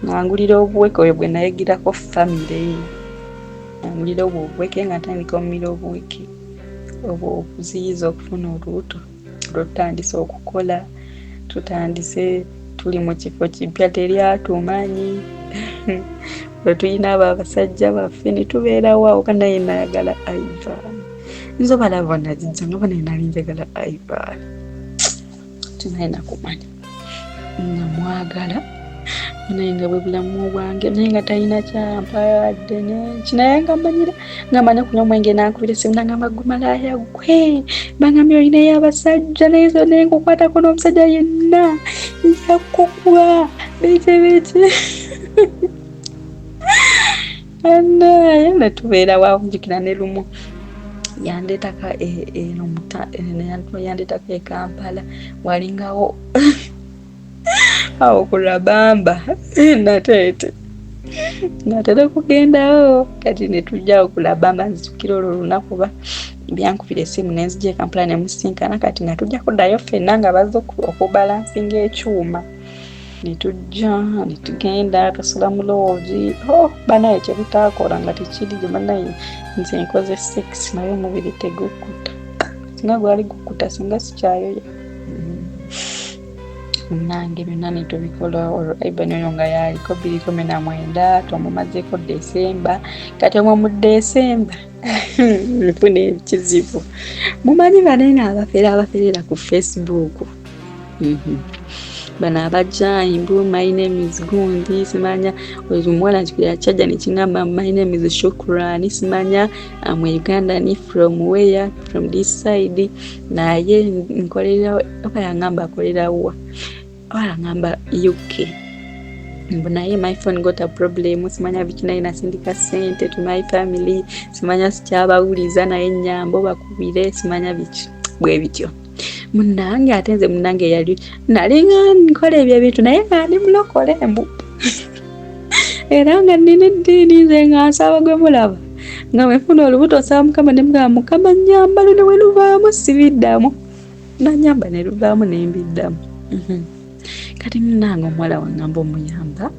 ngangulira obuweke oyo bwe nayegirako famire ngangulira obuweke nga ntandika omumira obuweke obwo okuziyiza okufuna olubuto lwotutandise okukola tutandise tuli mu kifo kipya teryatumanyi bwe tulina abo abasajja baffe ne tubeerawo awo kanaye nayagala Ivan nzo balaba najijja nga bana nali njagala Ivan tunaye nakumanya namwagala naye nga bwe bulamu bwange naye nga talina kyampa yadde nekinaye nga manyira nga manya kunywa omwenge nankubira essimu nagamba gumalaya gwe bangambye olinayo abasajja naye zo naye nkukwatako n'omusajja yenna yakukuba biki naye netubeera wawunjukira ne lumu yandetaka yandetaka e Kampala walingawo awo kulabamba natera kugendawo kati netujjawo kulabamba nzijukira olwo olunaku ba byankubira essimu nenzija e Kampala nemusinkana kati nga tujja kuddayo ffenna nga bazze okubalansinga ekyuma netujja netugenda tusula mu loogi banaye kye tutakola nga tekiri gye banaye nze nkoze sex naye omubiri tegukkuta singa gwali gukkuta singa sikyayoya nange byonna netubikola olwo Ivan oyo nga yaliko 2019 twamumazeeko Desemba kati omwo mu Desemba nfuna ekizibu mumanyi banene abaferera ku Facebook Bana abajja imbu, my name is Gundi, simanya omuwala nkikira chaja nikingamba my name is Shukrani, simanya I'm Uganda ni from where, from this side, naye nkolera oba ngamba kolera wa wala ngamba UK. Naye my phone got a problem, simanya bikina inasindika sente to my family, simanya sikyabawuliza naye nyambo bakubire, simanya biki bwe bityo. Munange atenze munange yali nalinga nkole ebyo bintu naye kandi mulokole mbu era nga nini dini nze nga nsaba gwe mulaba nga wefuna olubuto nsaba Mukama ne Mukama nyamba ne weluvaamu sibiddamu nanyamba ne luvaamu ne mbiddamu. Kati munange omuwala wangamba omuyamba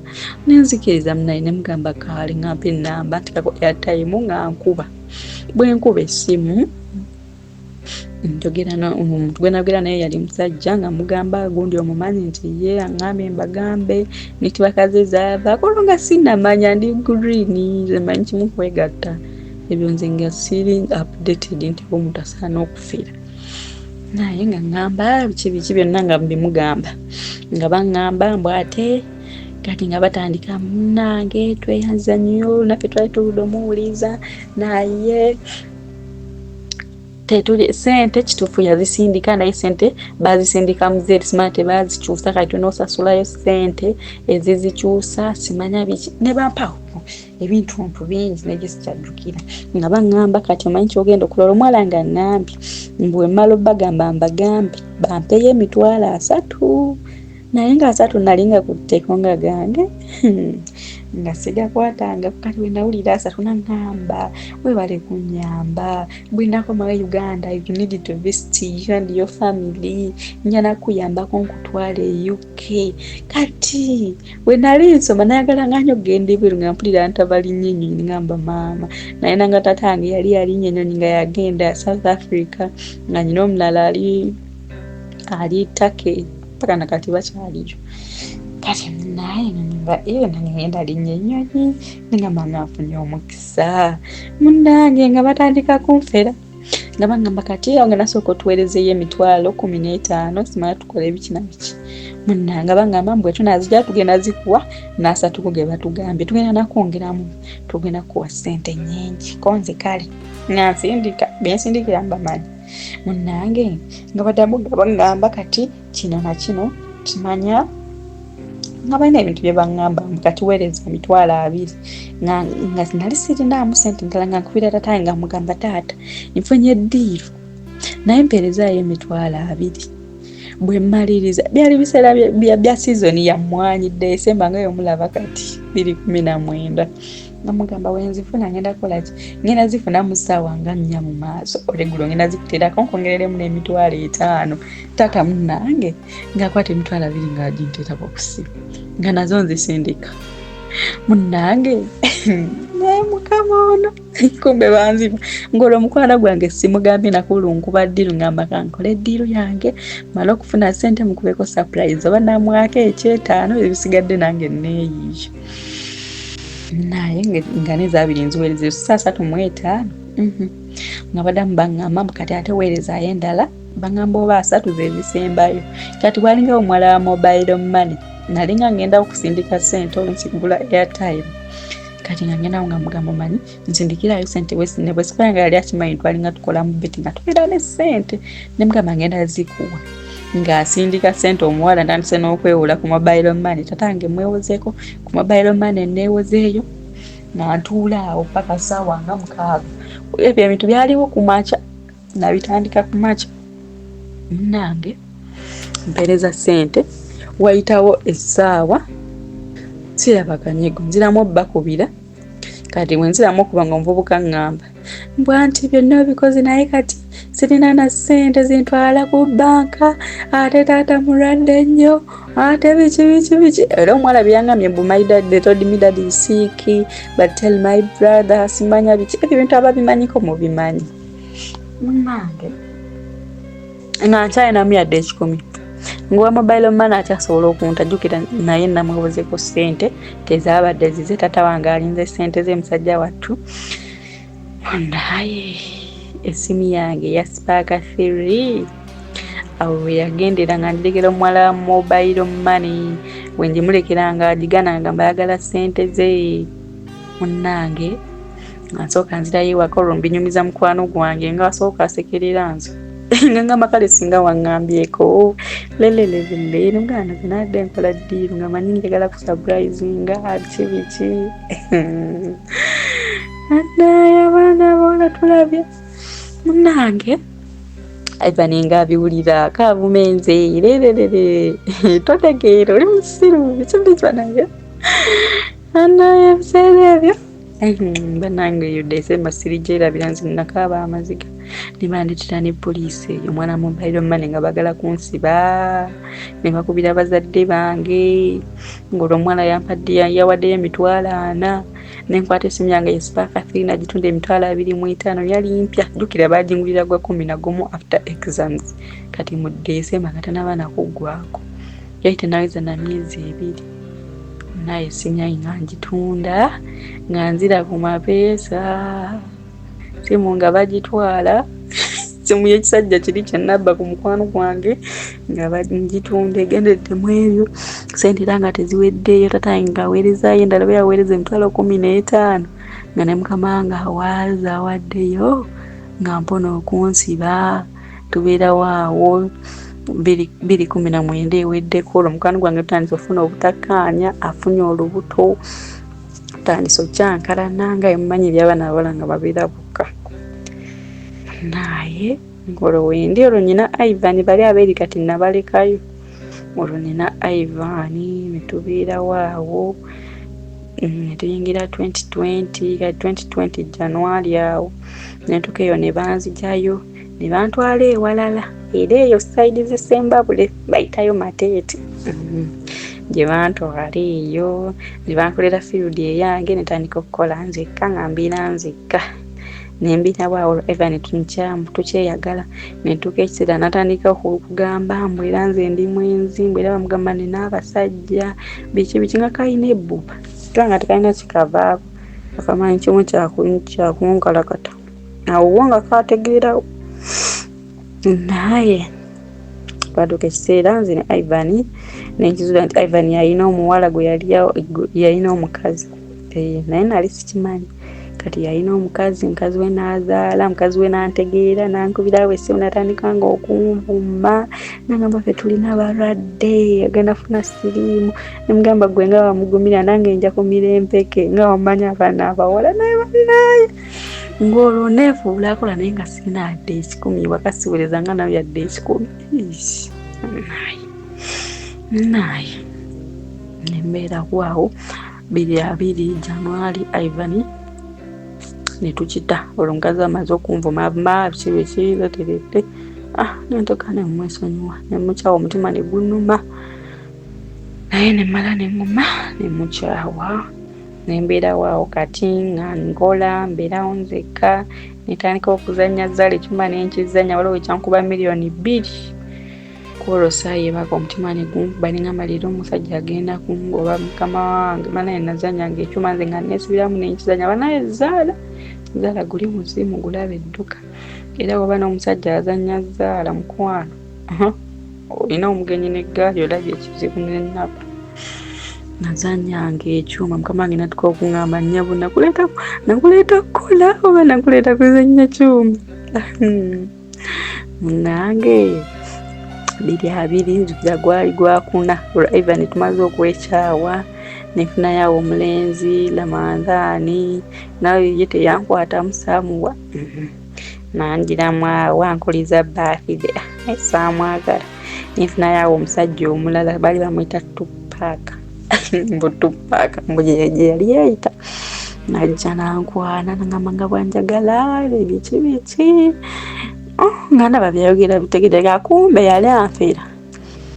nenzikiriza munaye ne mugamba kaali ngampe namba ntikako airtime nga nkuba bwe nkuba essimu njogera omuntu gwe nagera naye yali musajja nga mugamba Gundi omumanyi nti ye angambe mbagambe niti bakaze zaava kolonga sinamanya ndi green zemanyi kimu kwegatta ebyo nze nga siri updated nti omuntu asaana okufiira naye nga ngamba biki byonna nga mbimugamba nga bangamba mbwate kati nga batandika munange tweyanza nnyo naffe twali tuludde omuwuliza naye tetuli sente kitufu yazisindika naye sente bazisindika muzeri simate bazikyusa kati nosasulayo sente ezizikyusa simanya biki ne bampawo ebintu bingi naye sikyajjukira nga bangamba kati omanyi kyogenda okulola omwala nga ngambi mbwe mmalo bagamba mbagambe bampeyo $3 naye nga 3 nalinga kutekonga gange nga sigakwatanga kati we nawulira 3 nangamba webale kunyamba bwinako mawe Uganda you need to visit you and your family nyana kuyambako nkutwale UK kati we nali nsoma nayagala nganyo gende bwe ngampulira ntabali nyenyi ngamba mama naye nanga tatange yali nyenyi nga yagenda South Africa nga nyino omulala ali Turkey paka nakati bakyaliyo kati naye nga nangenda linyenyonyi nga mama afunye omukisa munange nga batandika kunfera nga bangamba kati nga nasooka otuweerezeyo $15 simala tukole biki na biki munange bangamba mbwe tunazija tugenda zikuwa nasatu kuge batugambye tugenda nakwongeramu tugenda kuwa sente nyingi konze kale nasindika bensindikira mbamanyi munange nga bangamba kati kino na kino kimanya nga balina ebintu bye bangamba kati weereza $20 nga nali sirinamu sente ndala nga nkubira taata nga mugamba taata nfunye eddiiro naye mpeerezayo $20 bwe mmaliriza byali biseera bya season ya mmwanyi December nga yomulaba kati 2019 nga mugamba wenzifuna ngenda kola ki ngenda zifuna mu ssaawa nga 4 mu maaso olegulo ngenda zikuteerako nkongereremu $5 taata munange nga kwate $20 nga ajinteetako kusiba nga nazo nzisindika munange naye Mukama ono kumbe banziba ngolo mukwano gwange simugambye nakulunkuba ddiru ngamba kankole eddiru yange mala okufuna sente mukubeko surprise oba namwaka $5 ebisigadde nange neeyiyo naye nga nezabiri nziweereza $3.5 nga badamu bangamba kati ate weerezaayo endala bangamba oba 3 zezisembayo kati bwalinga omwala wa mobile money nalinga ngenda okusindika sente olwekigula airtime kati nga ngenda nga mugamba manyi nsindikirayo sente ne bwesikanga yali akimanyi twalinga tukola mu beti nga tubeera ne sente ne mugamba ngenda zikuwa nga asindika sente omuwala ntandise n'okwewula ku mobile money tatange mwewozeeko ku mobile money neewozeeyo ntuula awo paka ssaawa nga 6 ebyo ebintu byaliwo ku makya nabitandika ku makya munange mpeereza sente wayitawo essaawa siraba kanyego nziramu bakubira kati wenziramu okuba nga omuvubuka ngamba mbwa nti byonna bikozi naye kati sirina na sente zintwala ku banka ate taata mulwadde nnyo ate biki era omwala byangamye mbu my dad they told me that is sick but tell my brother simanya biki ebyo bintu ababimanyiko mubimanyi munange nga nkyalinamu yadde ekikumi ngowa mobile money akyasobola okuntajjukira naye namwebozeko sente tezabadde zize taata wange alinze sente z'emusajja wattu naye esimu yange ya Spark 3 awo yagendera nga ndekera omuwala mobile money wenjimulekera nga agigana ngamba ayagala ssente ze munnange ansooka nzirayo ewaka olwo mbinyumiza mukwano gwange nga asooka asekerera nzo nga ngamba kale singa waŋŋambyeko lelelelele nogana zinadde nkola ddiiru nga manyi njagala kusurprisinga biki anaya abaana boona tulabye munnange aibaninga abiwulira kabumenze lelelele totegeera oli musiru bikibizanaye anaya ebiseera ebyo banange eyo December sirigyerabira nze nakaaba amaziga nebandetera ne poliisi eyo omwana mobile money nga bagala kunsiba ne bakubira abazadde bange ng'olwo omwana yawaddeyo $40 nenkwata esimu yange yespaaka 3 nagitunda $25 yali mpya jjukira baagingulira gwa 11 after exams kati mu December katanaba nakuggwako yali tenaweza na myezi 2 naye esimu yange nga ngitunda nga nzira ku mapeesa simu nga bagitwala simu y'ekisajja kiri kyenabba ku mukwano gwange nga bagitunda egendedde mu ebyo sente era nga teziweddeyo tatange nga aweerezaayo endala bwe yaweereza $15 nga ne mukama nga awaaza awaddeyo nga mpona okunsiba tubeerawo awo 2019 eweddeko olwo mukwano gwange tutandise ofuna obutakkaanya afunye olubuto tutandise okyankalana nga emumanyi ebyabaana abawala nga babeera bukka naye ng'olwo wendi olwo nyina Ivan bali abeeri kati nabalekayo olwo nina Ivan ne tubeerawo awo ne tuyingira 2020 kati 2020 January awo ne ntuuka ne banzijayo ne bantwala ewalala era eyo sayidi z'Essembabule bayitayo Mateete gye bantwala eyo ne bankolera field eyange ne tandika okukola nzekka nga mbiira nzekka ne mbirawo awo Evan tunkyamu tukyeyagala ne ntuuka ekiseera natandika okugamba mbu era nze ndi mwenzi mbu era bamugamba ne n'abasajja biki nga kalina ebbuba nga tekalina kikavaako akamanyi kimu kyakunkalakata awo nga kategeerawo naye baduka ekiseera nze ne Ivan nenkizuula nti Ivan yalina omuwala gwe yalina omukazi naye nali sikimanyi kati yalina omukazi we n'azaala mukazi we n'antegeera nankubirawo essimu natandika nga okunvuma nangamba ffe tulina abalwadde agenda funa siriimu nemugamba gwe nga wamugumira nange nja kumira empeke nga wamanya abaana abawala naye balinaye ng'olwo neefuula akola naye nga sirina yadde ekikumi wakasiwuleza nga nawe yadde ekikumi naye nembeerawo awo 22 January Ivan ne tukita olwo omukazi amaze okunvuma biki terete nentoka ne mwesonyiwa ne mukyawa omutima ne gunuma naye ne mala ne nguma ne mukyawa ne mbeerawo awo kati nga nkola mbeerawo nzekka netandika okuzannya zzaala ekyuma nenkizannya waliwo ekyankuba $2,000,000 kwolwo saayi ebaka omutima ne gunkuba ne ngamba leero omusajja agenda kungoba mukama wange manaye nazannyanga ekyuma nze nga neesibiramu nenkizannya banaye zzaala guli muzimu gulaba edduka era oba n'omusajja azannya zzaala mukwano olina omugenyi n'eggaali olabye ekizibu n'ennaku nazannyanga ekyuma mukama wange natuka okuŋŋamba nnyabo nakuleeta kukola oba nakuleeta kuzannya kyuma nange 22 nzukira gwali gwakuna olwo Ivan tumaze okwekyawa nefunayo awo omulenzi Ramadhani nawe ye teyankwata musaamuwa nanjiramu awo ankuliza birthday saamwagala nefunayo awo omusajja omulala bali bamwita Tupac mbu gye yali yeeyita najja nankwana nangamba nga bwanjagala biki nga ndaba byayogera bitegereka kumbe yali anfera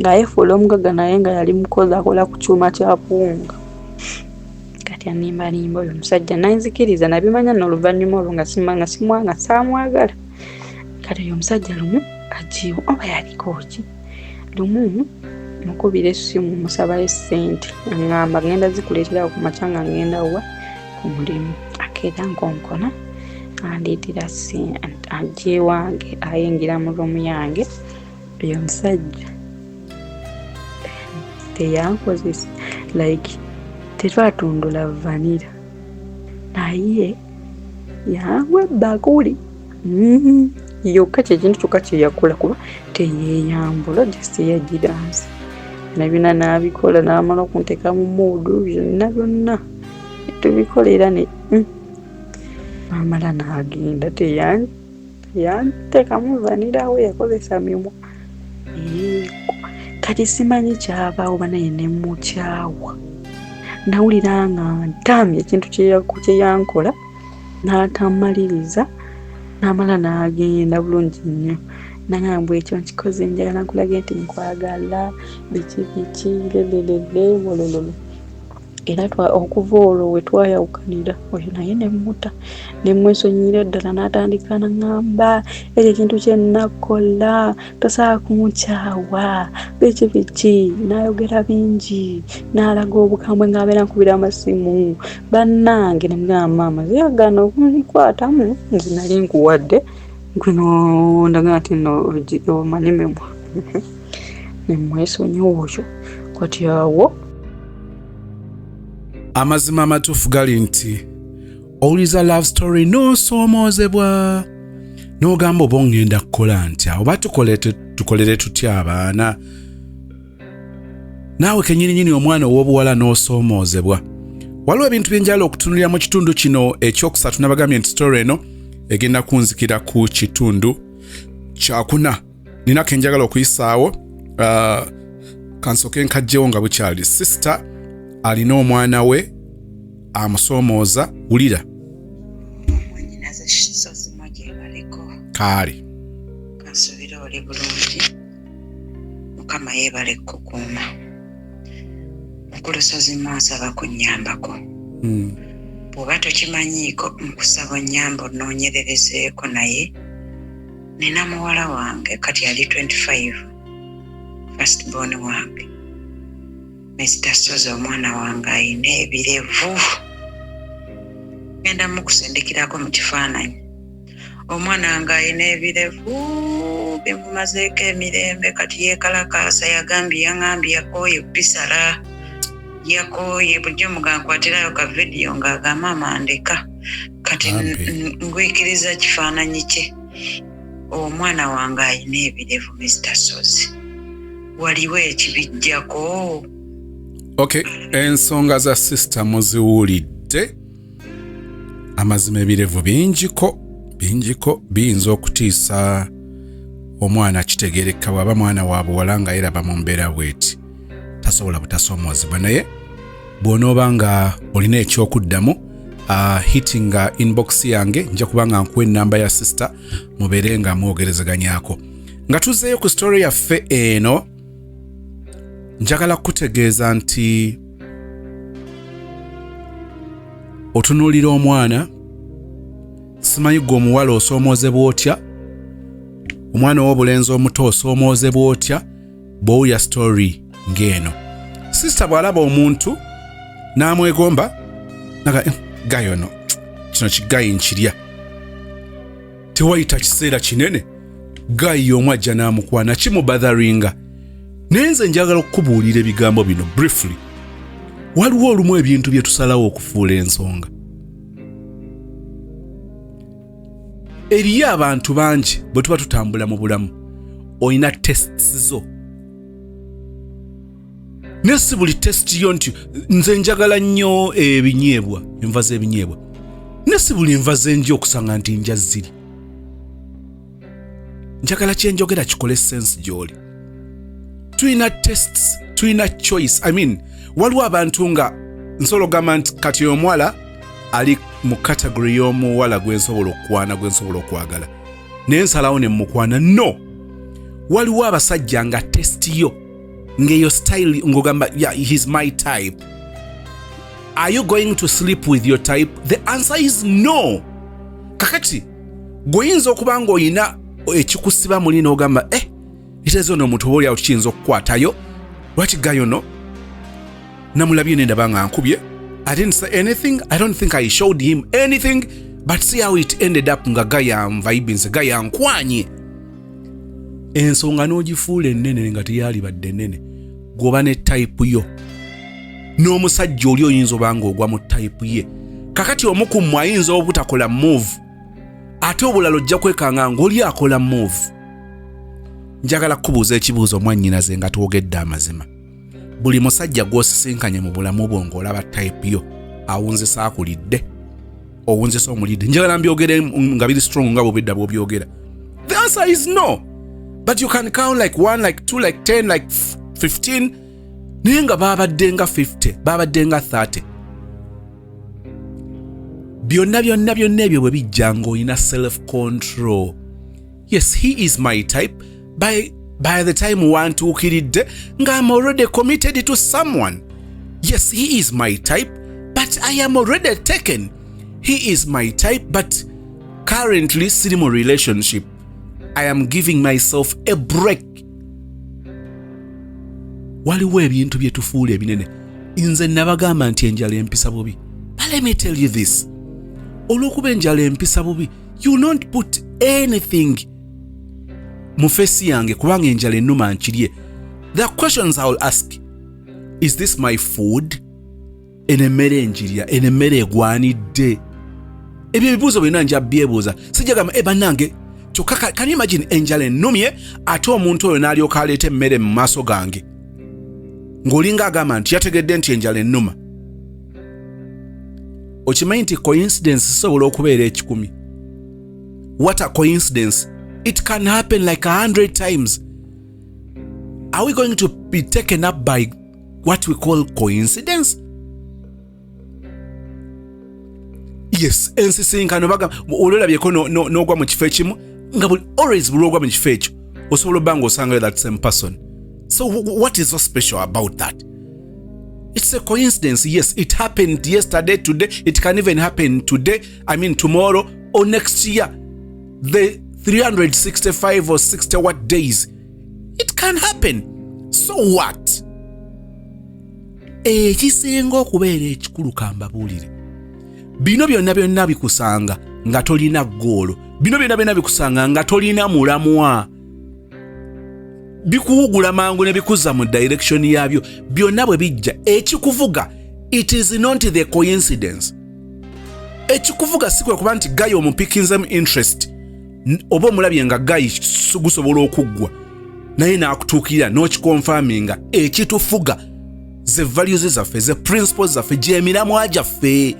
nga yefuula omugaga naye nga yali mukozi akola ku kyuma kya puunga kati animbalimba oyo omusajja nanzikiriza nabimanya n'oluvannyuma olwo nga saamwagala kati oyo omusajja lumu ajiwo oba yaliko ki lumu mukubira essimu musabayo ssente ngamba ngenda zikuleetera ku makya nga ngenda wa ku mulimu akeera nkonkona andeetera aje wange ayingira mu rumu yange oyo musajja teyankozesa like tetwatundula vanira naye yangwa ebbakuli yokka kyekintu kyokka kyeyakola kuba teyeyambula just yagiransi nabyonna n'abikola n'amala okunteeka mu muudu byonna tubikolera ne amala n'agenda teyanteekamu vanira we yakozesa mimwa kati simanyi kyabaawo banaye ne mukyawa nawulira nga ntamye ekintu kyeyankola n'atamaliriza n'amala n'agenda bulungi nnyo nangamba ekyo nkikoze njagala nkulage nti nkwagala biki lelelele wolololo era okuva olwo we twayawukanira oyo naye nemmuta nemwesonyira ddala n'atandika naŋŋamba ekyo ekintu kye nnakola tosobola kumukyawa biki n'ayogera bingi n'alaga obukambwe ng'abeera nkubira amasimu bannange nemugamba maama ziyagana okunkwatamu nze nali nkuwadde gwino ndaga nti no omanyi memwa nemwesonyiwa oyo kati awo amazima amatuufu gali nti owuliza love story n'osoomoozebwa n'ogamba oba ongenda kukola ntya oba tukolere tutya abaana naawe kenyininyini omwana ow'obuwala n'osoomoozebwa waliwo ebintu byenjala okutunulira mu kitundu kino ekyokusatu nabagambye nti story eno egenda kunzikira ku kitundu kyakuna nina kenjagala okuyisaawo kansoke nkajjewo nga bukyali sister alina omwana we amusoomooza wulira kaali kansubira oli bulungi mukama yeebale kukuuma mukulusozi mwasaba kunnyambako bw'oba tokimanyiiko nkusaba onnyamba onoonyererezeeko naye nina muwala wange kati ali 25 first born wange Mr. Soza omwana wange ayina ebirevu genda mukusindikirako mu kifaananyi omwana wange ayina ebirevu bimumazeeko emirembe kati yeekalakaasa yaŋŋambye yakooye bisala yakooye bulijjo mugankwatirayo ka vidiyo ng'agamba amandeka kati ngwikiriza kifaananyi kye omwana wange ayina ebirevu Mr. Sozi waliwo ekibijjako. Okay, ensonga za sister muziwulidde amazima ebirevu bingiko biyinza okutiisa omwana kitegeereka bw'aba mwana wa buwala nga yeraba mu mbeera bweti tasobola butasoomozebwa naye bw'onooba nga olina ekyokuddamu hittinga inbox yange nja kuba nga nkuwa ennamba ya sister mubeere nga mwogerezeganyako nga tuzzeeyo ku story yaffe eno. Njagala kutegeeza nti otunuulira omwana simanyi gwe omuwala osoomozebwa otya omwana w'obulenzi omuto osoomozebwa otya bw'owulira story ng'eno. Sister bw'alaba omuntu n'amwegomba naga gayono kino kigayi nkirya tewayita kiseera kinene gayi y'omu ajja n'amukwana kimubatharinga. Nenze njagala okukubuulira ebigambo bino briefly. Waliwo olumu ebintu bye tusalawo okufuula ensonga. Eriyo abantu bangi bwe tuba tutambula mu bulamu olina tests zo. Nesi buli test yo nti nze njagala nnyo ebinyeebwa enva z'ebinyeebwa. Nesi buli enva z'enji okusanga nti nja ziri. Njagala kyenjogera kikole sense gy'oli. Tuina tests, tuina choice. I mean, waliwo abantu nga nsolo gamba nti kati omwala ali mu category y'omuwala gwensobola okukwana gwensobola okwagala. Naye nsalawo ne mukwana. No! Waliwo abasajja nga test yo ngeyo style ngogamba yeah, he's my type. Are you going to sleep with your type? The answer is no. Kakati goyinza okuba nga oyina ekikusiba muli n'ogamba itezo no muntu oli awukiyinza okukwatayo lwaki gayo no namulabye nendaba nga nkubye. I didn't say anything. I don't think I showed him anything, but see how it ended up nga gaya vibinze gaya nkwanye. ensonga n'ogifuula ennene nga teyali badde ennene gwoba ne type yo n'omusajja oli oyinza obanga ogwa mu type ye kakati omu ku mmwe ayinza obutakola move ate obulala ojja kwekanga ng'oli akola move. Njagala kubuuza ekibuuzo mwannyinaze nga twogedde amazima. Buli musajja gw'osisinkanye mu bulamu bwo ng'olaba type yo awunzisa akulidde owunzisa omulidde. Njagala mbyogere nga biri strong nga bw'obidda bw'obyogera. The answer is no. But you can count like 1, like 2, like 10, like 15. Naye nga baabadde nga 50, baabadde nga 30. Byonna ebyo bwe bijja ng'olina self-control. Yes, he is my type. By the time wantuukiridde nga I'm already committed to someone. Yes, he is my type, but I am already taken. He is my type, but currently siri mu relationship. I am giving myself a break. Waliwo ebintu bye tufuula ebinene. Nze nabagamba nti enjala empisa bubi. But let me tell you this. Olw'okuba enjala empisa bubi, you don't put anything mu face yange kubanga enjala ennuma nkirye. There are questions I will ask. Is this my food? Enemmere njirya, enemmere egwanidde. Ebyo ebibuuzo byonna nja byebuuza. Sijjagamba bannange kyokka can you imagine enjala ennumye ate omuntu oyo n'alyoka aleeta emmere mu maaso gange ng'olinga agamba nti yategedde nti enjala ennuma. Okimanyi nti coincidence zisobola okubeera ekikumi. What a coincidence. It can happen like 100 times. Are we going to be taken up by what we call coincidence? Yes, ensisinkano baga ololabyeko n'ogwa mu kifo ekimu nga always buli ogwa mu kifo ekyo osobola obanga osanga that same person. So what is so special about that? It's a coincidence. Yes, it happened yesterday, today. It can even happen today, tomorrow or next year. The 365 or 60 what days. It can happen. So what? Ekisinga okubeera ekikulu kambabuulire. Bino byonna bikusanga nga tolina ggoolo. Bino byonna bikusanga nga tolina mulamwa. Bikuwugula mangu ne bikuzza mu direction yabyo. Byonna bwe bijja ekikuvuga, it is not the coincidence. Ekikuvuga si kwe kuba nti gayi omupikinzemu interest. Oba omulabye nga gayi gusobola okuggwa naye n'akutuukirira n'okikonfaminga. Ekitufuga ze values zaffe, ze principles zaffe, gy'emiramwa gyaffe,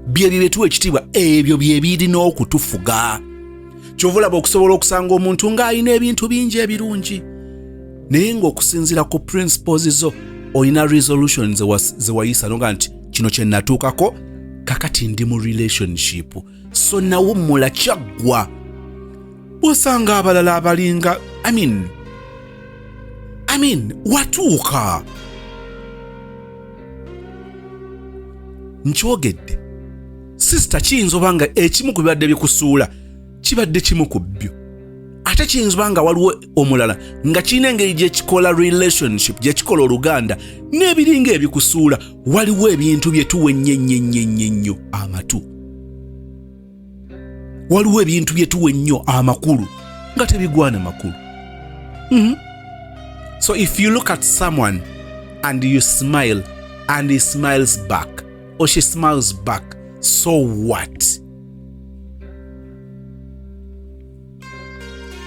bye biretuwa ekitiibwa, ebyo bye birina okutufuga. Kyova olaba okusobola okusanga omuntu ng'alina ebintu bingi ebirungi naye ng'okusinziira ku principles zo olina resolution ze wayisa noga nti kino kye natuukako kakati ndi mu relationship so nawummula kyaggwa. Osanga abalala abalinga watuuka. Nkyogedde sister kiyinza obanga ekimu ku bibadde bikusuula kibadde kimu ku byo ate kiyinza obanga waliwo omulala nga kirina engeri gyekikola relationship gyekikola oluganda n'ebiringa ebikusuula waliwo ebintu bye tuwa ennyo amatu. Waliwo ebintu bye tuwa ennyo amakulu nga tebigwana makulu. So if you look at someone and you smile and he smiles back or she smiles back, so what?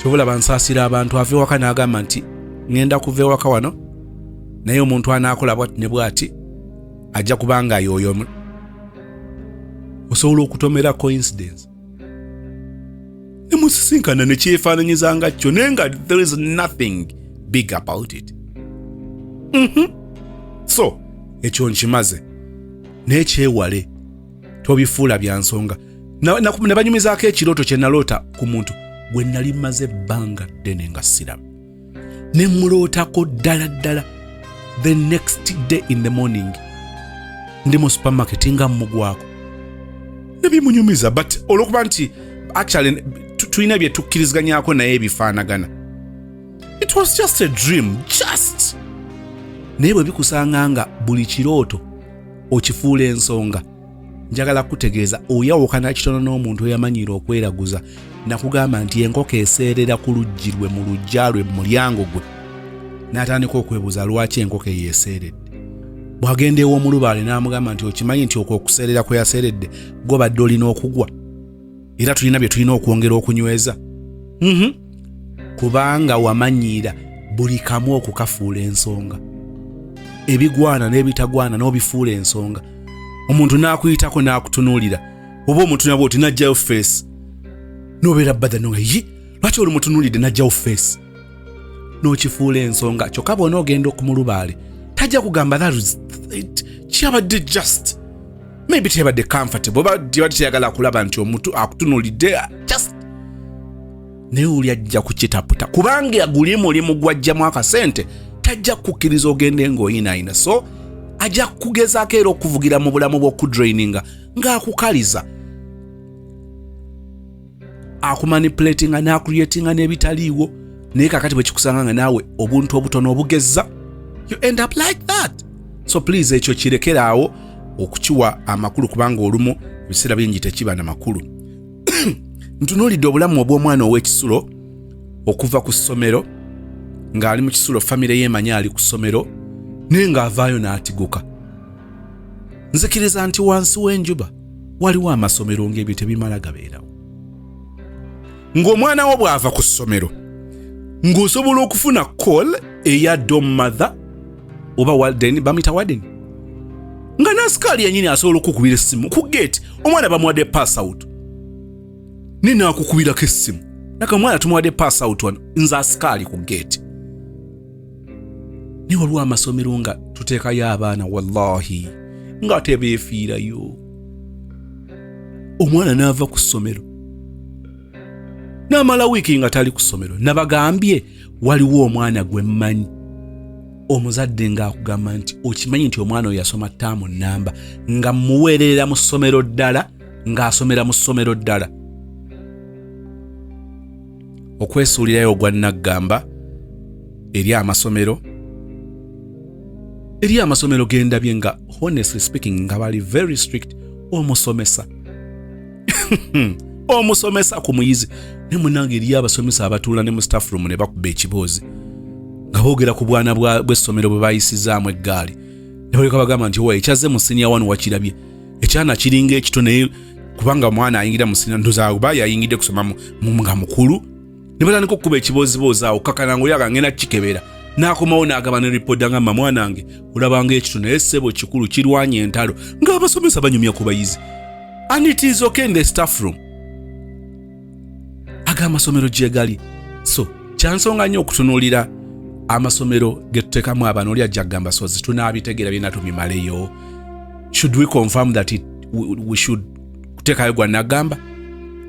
Chobola bansaasira abantu ave waka n'agamba nti ngenda kuva waka wano naye omuntu anaakola bwati ne bwati ajja kubanga yoyo. Osobola okutomera coincidence. Nemusisinkana ne kyefaananyiza nga kyo naye nga there is nothing big about it. So ekyo nkimaze naye kyewale tobifuula bya nsonga. Ne banyumizaako ekirooto kye naloota ku muntu bwe nali maze ebbanga ddene nga siramu ne mulootako ddala the next day in the morning ndi mu supermarket nga mmugwako ne bimunyumiza. But olwokuba nti actually tulina bye tukkiriziganyako naye ebifaanagana, it was just a dream, just. Naye bwe bikusanga nga buli kirooto okifuula ensonga njagala kutegeeza oyawukana kitono n'omuntu eyamanyira okweraguza nakugamba nti enkoko eseerera ku luggi lwe mu lujja lwe mu mulyango gwe n'atandika okwebuuza lwaki enkoko eyeeseeredde. Bw'agenda ew'omulubaale n'amugamba nti okimanyi nti okwo okuseerera kwe yaseeredde gw'obadde olina okugwa era tulina bye tulina okwongera okunyweza. Kubanga wamanyiira buli kamu okukafuula ensonga, ebigwana n'ebitagwana n'obifuula ensonga. Omuntu n'akuyitako n'akutunuulira oba omuntu nabwo oti najjayo face n'obeera badda nonga ye lwaki oli mutunuulidde najjayo face n'okifuula ensonga. Kyokka bw'ona ogenda okumulubaale tajja kugamba kyabadde just maybe teyabadde comfortable oba tibadde teyagala kulaba nti omuntu akutunuulidde just naye oli ajja kukitaputa kubanga guli mulimu gwajjamu akasente tajja kukkiriza ogende ng'oyinaayina. So ajja kugezaako era okuvugira mu bulamu bw'okudraininga ng'akukaliza akumanipulatinga n'akureatinga n'ebitaliiwo naye kakati bwe kikusanga nga naawe obuntu obutono obugezza you end up like that. So please ekyo kirekeraawo okukiwa amakulu kubanga olumu ebiseera bingi tekiba na makulu. Ntunuulidde obulamu obw'omwana ow'ekisulo okuva ku ssomero ng'ali mu kisulo famire yeemanya ali ku ssomero naye ng'avaayo n'atiguka. Nzikiriza nti wansi w'enjuba waliwo amasomero ng'ebyo tebimala gabeerawo. Ng'omwana wo bw'ava ku ssomero ng'osobola okufuna call eya dom mother oba warden bamita warden nga nasikaali yennyini asobola okukubira essimu ku gate omwana bamuwadde pass out nina akukubirako essimu naka omwana tumuwadde pass out wano nze asikaali ku gate. Ni waliwo amasomero nga tuteekayo abaana wallahi nga tebeefiirayo. Omwana n'ava ku ssomero n'amala wiiki nga tali ku ssomero. Nabagambye waliwo omwana gwe mmanyi omuzadde ng'akugamba nti okimanyi nti omwana oyo yasoma ttaamu nnamba nga muweererera mu ssomero ddala ng'asomera mu ssomero ddala. Okwesuulirayo ogwa naggamba eri amasomero gendabye nga honestly speaking nga bali very strict omusomesa omusomesa ku muyizi ne munange eri abasomesa abatuula ne mu staff room ne bakuba ekiboozi nga boogera ku bwana bw'essomero bwe bayisizaamu eggaali ne baleka bagamba nti owa ekyaze mu siniya wano wakirabye ekyana kiringa ekito naye kubanga omwana ayingira mu siniya ndozaawo ba yayingidde kusoma nga mukulu ne batandika okukuba ekiboozi awo kakana oli akangenda kikebera n'akomawo n'agamba ne ripoda ngamba mwanange olabanga ekito naye ssebo kikulu kirwanya entalo ng'abasomesa banyumya ku bayizi and it is okay in the staff room amasomero gye gali. So kyansonga nnyo okutunuulira amasomero ge tuteekamu abaana oli ajja kugamba sozi tunaabitegeera byonna tumimaleyo. Should we confirm that we should kuteekayo gwa nagamba?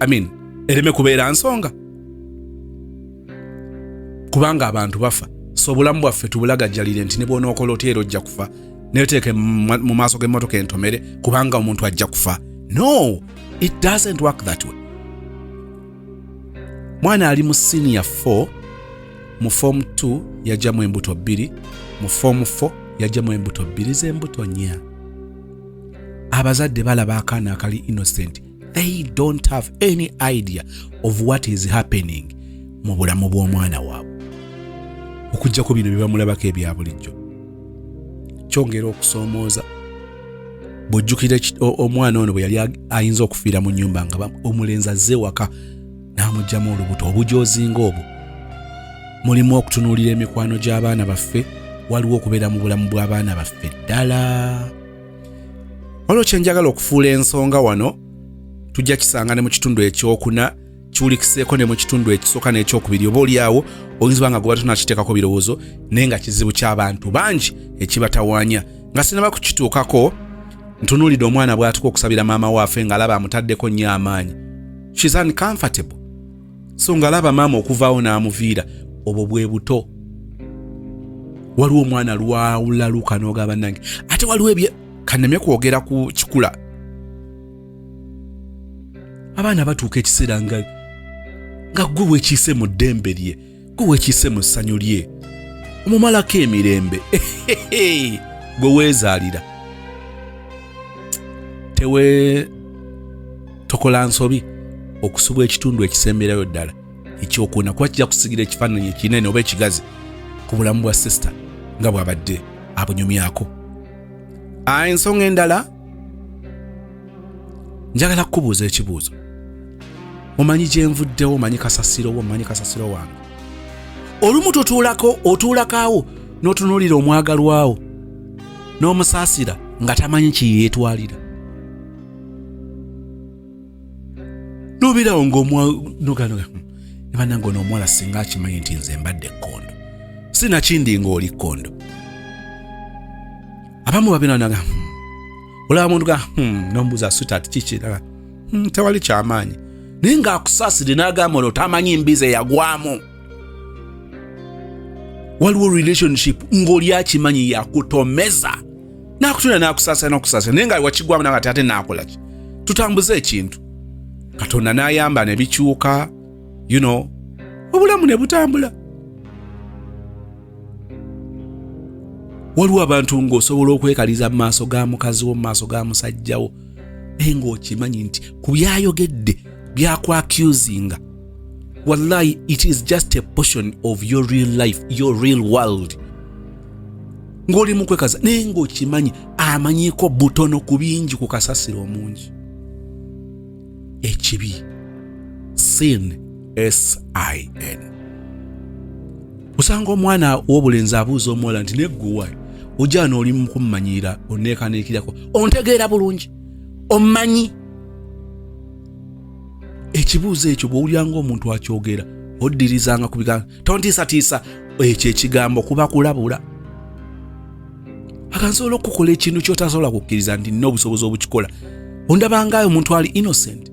I mean ereme kubeera nsonga kubanga abantu bafa. So obulamu bwaffe tubulagajjalire nti ne bw'onookola otya era ojja kufa neeteeke mu maaso g'emmotoka entomere kubanga omuntu ajja kufa. No, it doesn't work that way. Mwana ali mu senior 4 mu form 2 yajjamu embuto 2 mu form 4 yajjamu embuto 2 z'embuto nnya. Abazadde balaba akaana akali innocent. They don't have any idea of what is happening mu bulamu bw'omwana waabwe. Okujjako bino bibamulabako ebya bulijjo kyongera okusoomooza. Bw'ojjukira omwana ono bwe yali ayinza okufiira mu nnyumba nga omulenzi azze waka n'amugyamu olubuto obujoozinga obwo. Mulimu okutunuulira emikwano gy'abaana baffe, waliwo okubeera mu bulamu bw'abaana baffe ddala. Waliwo kye njagala okufuula ensonga wano tujja kisanga ne mu kitundu ekyokuna kiwulikiseeko ne mu kitundu ekisooka n'ekyokubiri oba oliawo oyinza nga goba tunakiteekako birowoozo naye nga kizibu ky'abantu bangi ekibatawaanya nga sinaba kukituukako. Ntunuulidde omwana bw'atuka okusabira maama waafe ng'alaba amutaddeko nnyo amaanyi. She's uncomfortable. So ng'alaba maama okuvaawo n'amuviira obwo bwe buto. Waliwo omwana lwawula luuka n'ogamba nange ate waliwo ebye kannemye kwogera ku kikula. Abaana batuuka ekiseera nga gwe weekiise mu ddembe lye, gwe weekiise mu ssanyu lye, omumalako emirembe gwe weezaalira. tewe tokola nsobi okusubwa ekitundu ekisemberayo ddala ekyokuuna kuba kijja kusigira ekifaananyi ekinene oba ekigazi ku bulamu bwa sister nga bw'abadde abunyumyako. Ensonga endala njagala kukubuuza ekibuuzo. Omanyi gye nvuddewo, omanyi kasasiro wo, omanyi kasasiro wange. Olumu otuulakaawo n'otunuulira omwagalwawo n'omusaasira nga tamanyi kiyeetwalira. N'obeerawo ng'omwanuganuga ne bannange n'omuwala singa akimanyi nti nze mbadde kkondo. Sinakindi ng'oli kkondo. Abamu babinaga olaba muntu ga n'omubuuza sweetheart kiki tewali kyamaanyi. Naye ng'akusaasire n'agamba ono tamanyi mbize yagwamu. Waliwo relationship ng'oli akimanyi yakutomeza. N'akutunda n'akusaasira n'okusaasira naye nga wakigwamu n'agati ate n'akola ki. Tutambuze ekintu. Katonda n'ayamba ne bikyuka, obulamu ne butambula. Waliwo abantu ng'osobola okwekaliza mu maaso ga mukazi wo, mu maaso ga musajja wo, naye ng'okimanyi nti ku byayogedde byakwakusinga. Wallahi, it is just a portion of your real life, your real world. Ng'oli mu kwekaza naye ng'okimanyi amanyiiko butono ku bingi ku kasasiro omungi. Ekibi, sin, S-I-N. Usanga omwana w'obulenzi abuuza omuwala nti negguwa ojja n'oli mu kummanyira onneekaneekirako ontegeera bulungi omanyi. Ekibuuzo ekyo bw'owulyanga omuntu akyogera oddirizanga ku bigambo tontiisatiisa ekyo ekigambo kuba kulabula. Akansobola okukola ekintu ky'otasobola kukkiriza nti nina obusobozi obukikola. Ondabangayo omuntu ali innocent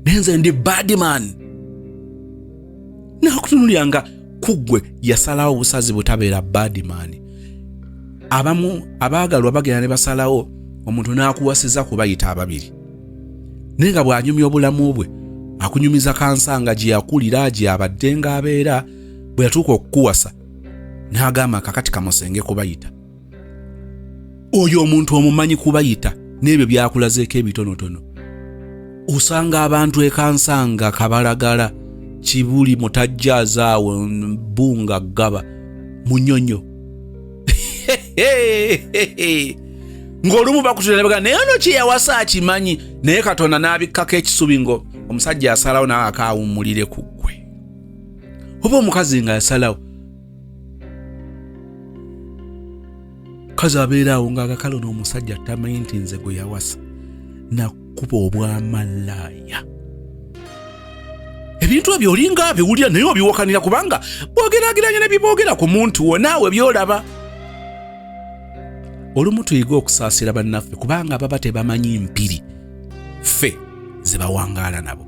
nenze ndi bad man. Nakutunulyanga kuggwe yasalawo obusazi butabeera bad man. Abamu abaagalwa bagenda ne basalawo omuntu n'akuwasiza kubayita ababiri. Naye nga bw'anyumya obulamu bwe akunyumiza kansanga gye yakulira gye abadde ng'abeera bwe yatuuka okukuwasa n'agamba kakati kamusenge kubayita. Oyo omuntu omumanyi kubayita n'ebyo byakulazeeko ebitonotono. Usanga abantu ekansanga kabalagala Kibuli mutajjazaawo Mbunga Gaba Munyonyo. Ng'olumu bakutula ne bagamba naye ono kye yawasa akimanyi naye Katonda n'abikkako ekisubi ngo omusajja yasalawo nawe akaawummulire ku ggwe. Oba omukazi nga yasalawo kazi abeeraawo ng'agakalo n'omusajja tamanyi nti nze gwe yawasa nakuba obwamalaaya. Ebintu ebyo olinga biwulira naye obiwakanira kubanga bwogeraageranya ne biboogera ku muntu wo naawe byolaba. Olumu tuyiga okusaasira bannaffe kubanga baba tebamanyi mpiri ffe ze bawangaala nabo.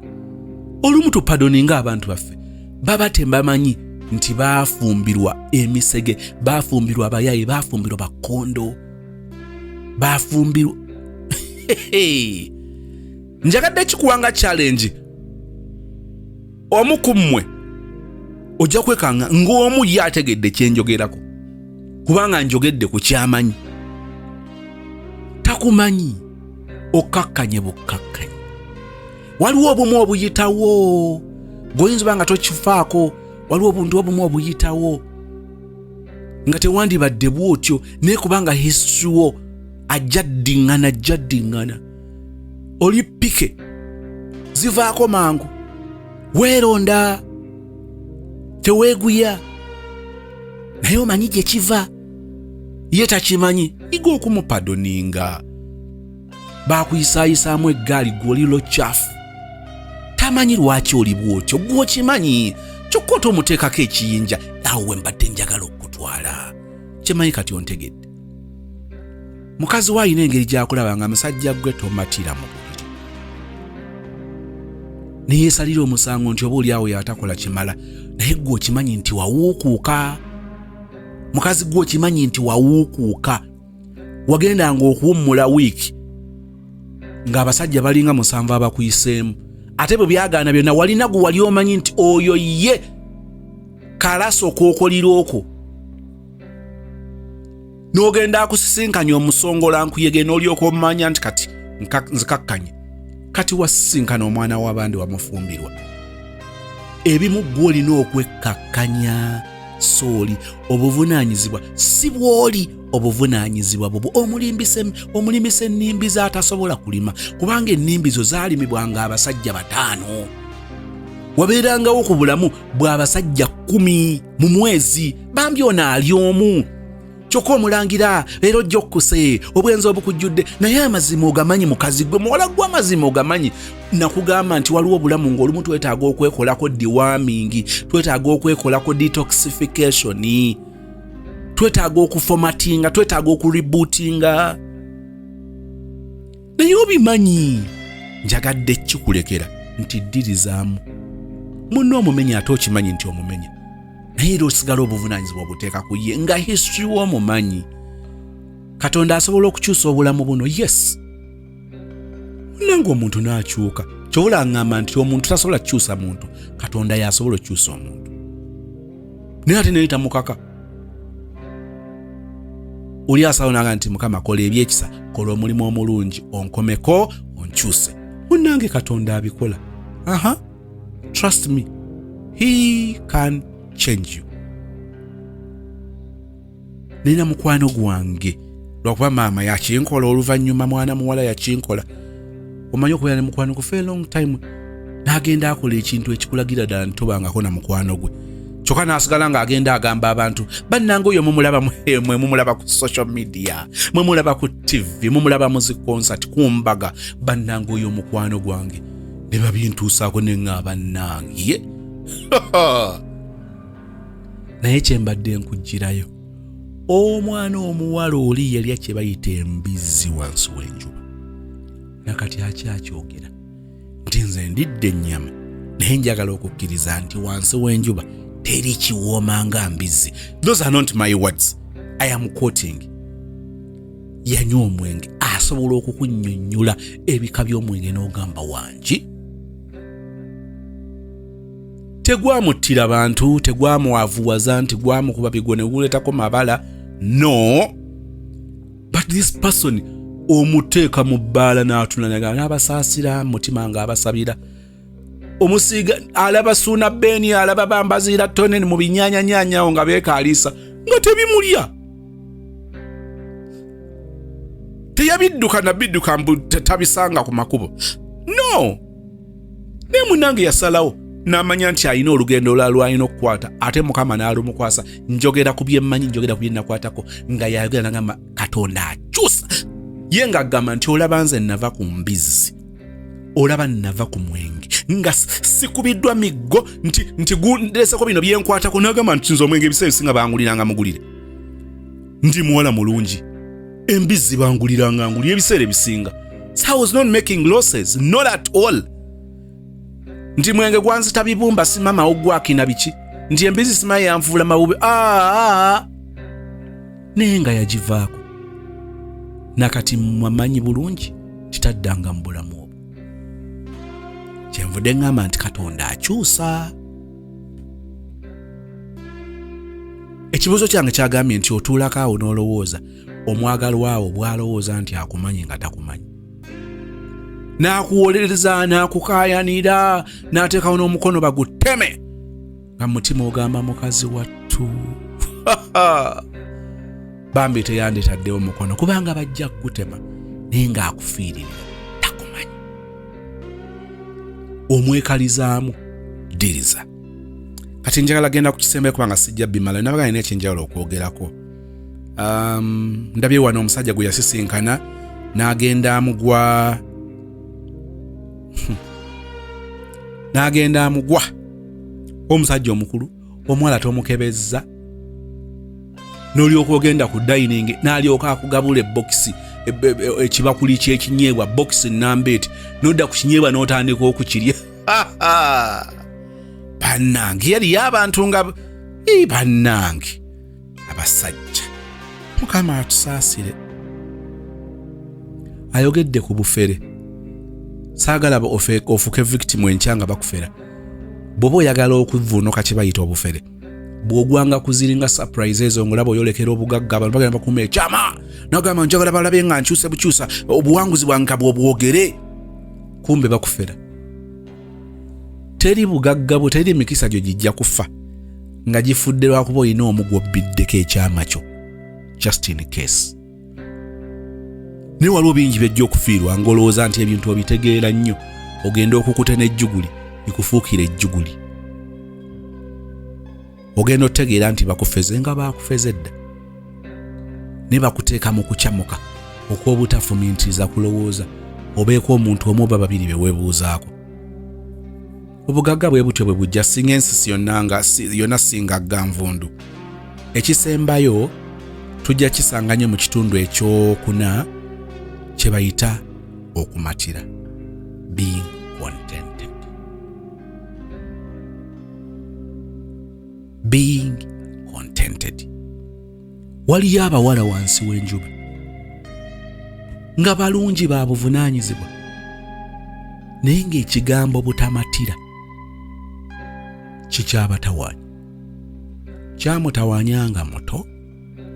Olumu tupadoninga abantu baffe baba tebamanyi nti baafumbirwa emisege, baafumbirwa abayayi, baafumbirwa bakondo, baafumbirwa njagadde kikuwanga challenge. Omu ku mmwe ojja kwekanga ng'omu ye ategedde kye njogerako kubanga njogedde ku kyamanyi. Takumanyi okakkanye bukkakkanye. Waliwo obumu obuyitawo ng'oyinza oba nga tokifaako. Waliwo obuntu obumu obuyitawo nga tewandibadde bwotyo naye kubanga history wo ajjaddiŋŋana. Oli pike zivaako mangu. Weeronda teweeguya naye omanyi gye kiva ye takimanyi. Iga okumupadoninga. Baakuyisaayisaamu eggaali gw'oli lokyafu tamanyi lwaki oli bwotyo gw'okimanyi kyokka otomuteekako ekiyinja awo mbadde njagala okutwala kimanyi kati ontegedde. Mukazi we alina engeri gy'akulaba nga musajja gwe tomatira mu buliri ne yeesalira omusango nti oba oli awo yatakola kimala naye gwe okimanyi nti wawuukuuka. Mukazi gwe okimanyi nti wawuukuuka. Wagendanga okuwummula wiiki ng'abasajja balinga 7 abakuyiseemu ate bwe byagaana byonna walina gwe wali omanyi nti oyo ye kalaso kookolira okwo. N'ogenda akusisinkanya omusongola nkuyege n'olyoka omumanya nti kati nzikakkanye kati wasisinkana omwana w'abandi wamufumbirwa ebimu gw'olina okwekkakkanya sooli obuvunaanyizibwa si bw'oli obuvunaanyizibwa bwo omulimise ennimbi z'atasobola kulima kubanga ennimbi zo zaalimibwanga abasajja 5 wabeerangawo ku bulamu bw'abasajja 10 mu mwezi bambi ono ali omu kyokka omulangira leero ojja okkuse obwenzi obukujjudde naye amazima ogamanyi mukazi gwe muwala gwe amazima ogamanyi nakugamba nti waliwo obulamu ng'olumu twetaaga okwekolako deworming twetaaga okwekolako detoxification twetaaga okuformatinga twetaaga okurebootinga naye obimanyi njagadde kikulekera nti ddirizaamu munno omumenya ate okimanyi nti omumenya naye era osigala obuvunaanyizibwa obuteeka ku ye nga history w'omumanyi Katonda asobola okukyusa obulamu buno yes nange omuntu n'akyuka kyobola ngamba nti omuntu tasobola kukyusa muntu Katonda yasobola okukyusa omuntu naye ate neyita mukaka oli asawo naga nti Mukama kola ebyekisa kola omulimu omulungi onkomeko onkyuse munnange Katonda abikola trust me he can change you nina mukwano gwange lwakuba maama yakinkola oluvannyuma mwana muwala yakinkola omanyi okubeera ne mukwano gwe for a long time n'agenda akola ekintu ekikulagira ddala ntobangako na mukwano gwe kyokka n'asigala ng'agenda agamba abantu bannange oyo mwe mumulaba ku social media mwe mulaba ku TV mumulaba mu zi concert ku mbaga bannange oyo mukwano gwange ne babintuusaako ne ŋŋaaba nnange naye kye mbadde nkugirayo omwana omuwala oli yalya kye bayita embizzi wansi w'enjuba nakati akyakyogera nti nze ndidde ennyama naye njagala okukkiriza nti wansi w'enjuba teri kiwooma nga mbizzi. Those are not my words. I am quoting. Yanywa omwenge asobola okukunnyonnyola ebika by'omwenge n'ogamba wangi tegwamuttira bantu tegwamuwavuwaza nti gwamukuba bigo ne guleetako mabala no but this person omuteeka mu bbaala n'atunanaga n'abasaasira mutima ng'abasabira omusiga alaba suuna beni alaba bambaziira toneni mu binyaanyanyaanyawo nga beekaalisa nga tebimulya teyabidduka nabidduka mbu tabisanga ku makubo no naye munnange yasalawo n'amanya nti alina olugendo lwalina okukwata ate Mukama n'alumukwasa njogera ku byemmanyi njogera ku byennakwatako nga yayogera nagamba Katonda akyusa ye ng'agamba nti olaba nze nava ku mbizzi olaba nava ku mwenge nga sikubiddwa miggo nti gundeseko bino byenkwatako n'agamba nti nze omwenge ebiseera bisinga banguliranga mugulire ndi muwala mulungi embizzi banguliranga ngulire ebiseera ebisinga so I was not making losses not at all nti mwenge gwanzita bibumba simama ogwakina biki nti embizzi sima yanvuula mawube naye nga yagivaako nakati mwamanyi bulungi kitaddanga mu bulamu obwo kyenvudde ngamba nti Katonda akyusa. Ekibuuzo kyange kyagambye nti otuulako awo n'olowooza omwagalwawo bw'alowooza nti akumanyi nga takumanyi n'akuwolereza n'akukaayanira n'ateekawo n'omukono baguteme nga mutima ogamba mukazi wattu bambi teyandetaddewo mukono kubanga bajja kukutema naye ng'akufiirira takumanyi omwekalizaamu ddiriza. Kati njagala genda ku kisembe kubanga sijja bimala nabaga nina ekyenjawulo okwogerako. Ndabye wano omusajja gwe yasisinkana n'agenda amugwa n'agenda amugwa omusajja omukulu omwala tomukebezza n'olyoka ogenda ku dining n'alyoka akugabula ebbokisi ekibakuli ky'ekinyeebwa bokisi nambeti n'odda ku kinyeebwa n'otandika okukirya bannange yali y'abantu nga bannange abasajja Mukama atusaasire. Ayogedde ku bufere saagala ofuke victim enkya nga bakufera bw'oba oyagala okuvuunuka kye bayita obufere bw'ogwanga kuziringa surprise ezo ng'olaba oyolekera obugagga abantu bagenda bakuuma ekyama nagamba njagala balabe nga nkyuse bukyusa obuwanguzi bwange bw'obwogere kumbe bakufera. Teri bugagga bwo, teri emikisa gyo gijja kufa nga gifudde lwakuba olina omugwa obbiddeko ekyama kyo just in case. Ne waliwo bingi byajja okufiirwa ng'olowooza nti ebintu obitegeera nnyo ogenda okukuta n'ejjuguli bikufuukira ejjuguli. Ogenda otegeera nti bakufeze nga baakufeze dda ne bakuteeka mu kucamuka okw'obutafumintiriza kulowooza obeeko omuntu omu oba babiri be weebuuzaako. Obugagga bwe butyo bwe bujja singa ensisi yonna singa gganvundu. Ekisembayo tujja kisanga nnyo mu kitundu ekyokuna kye bayita okumatira, being contented. Being contented. Waliyo abawala wansi w'enjuba nga balungi ba buvunaanyizibwa naye ng'ekigambo butamatira kikyabatawaanya. Kyamutawaanyanga muto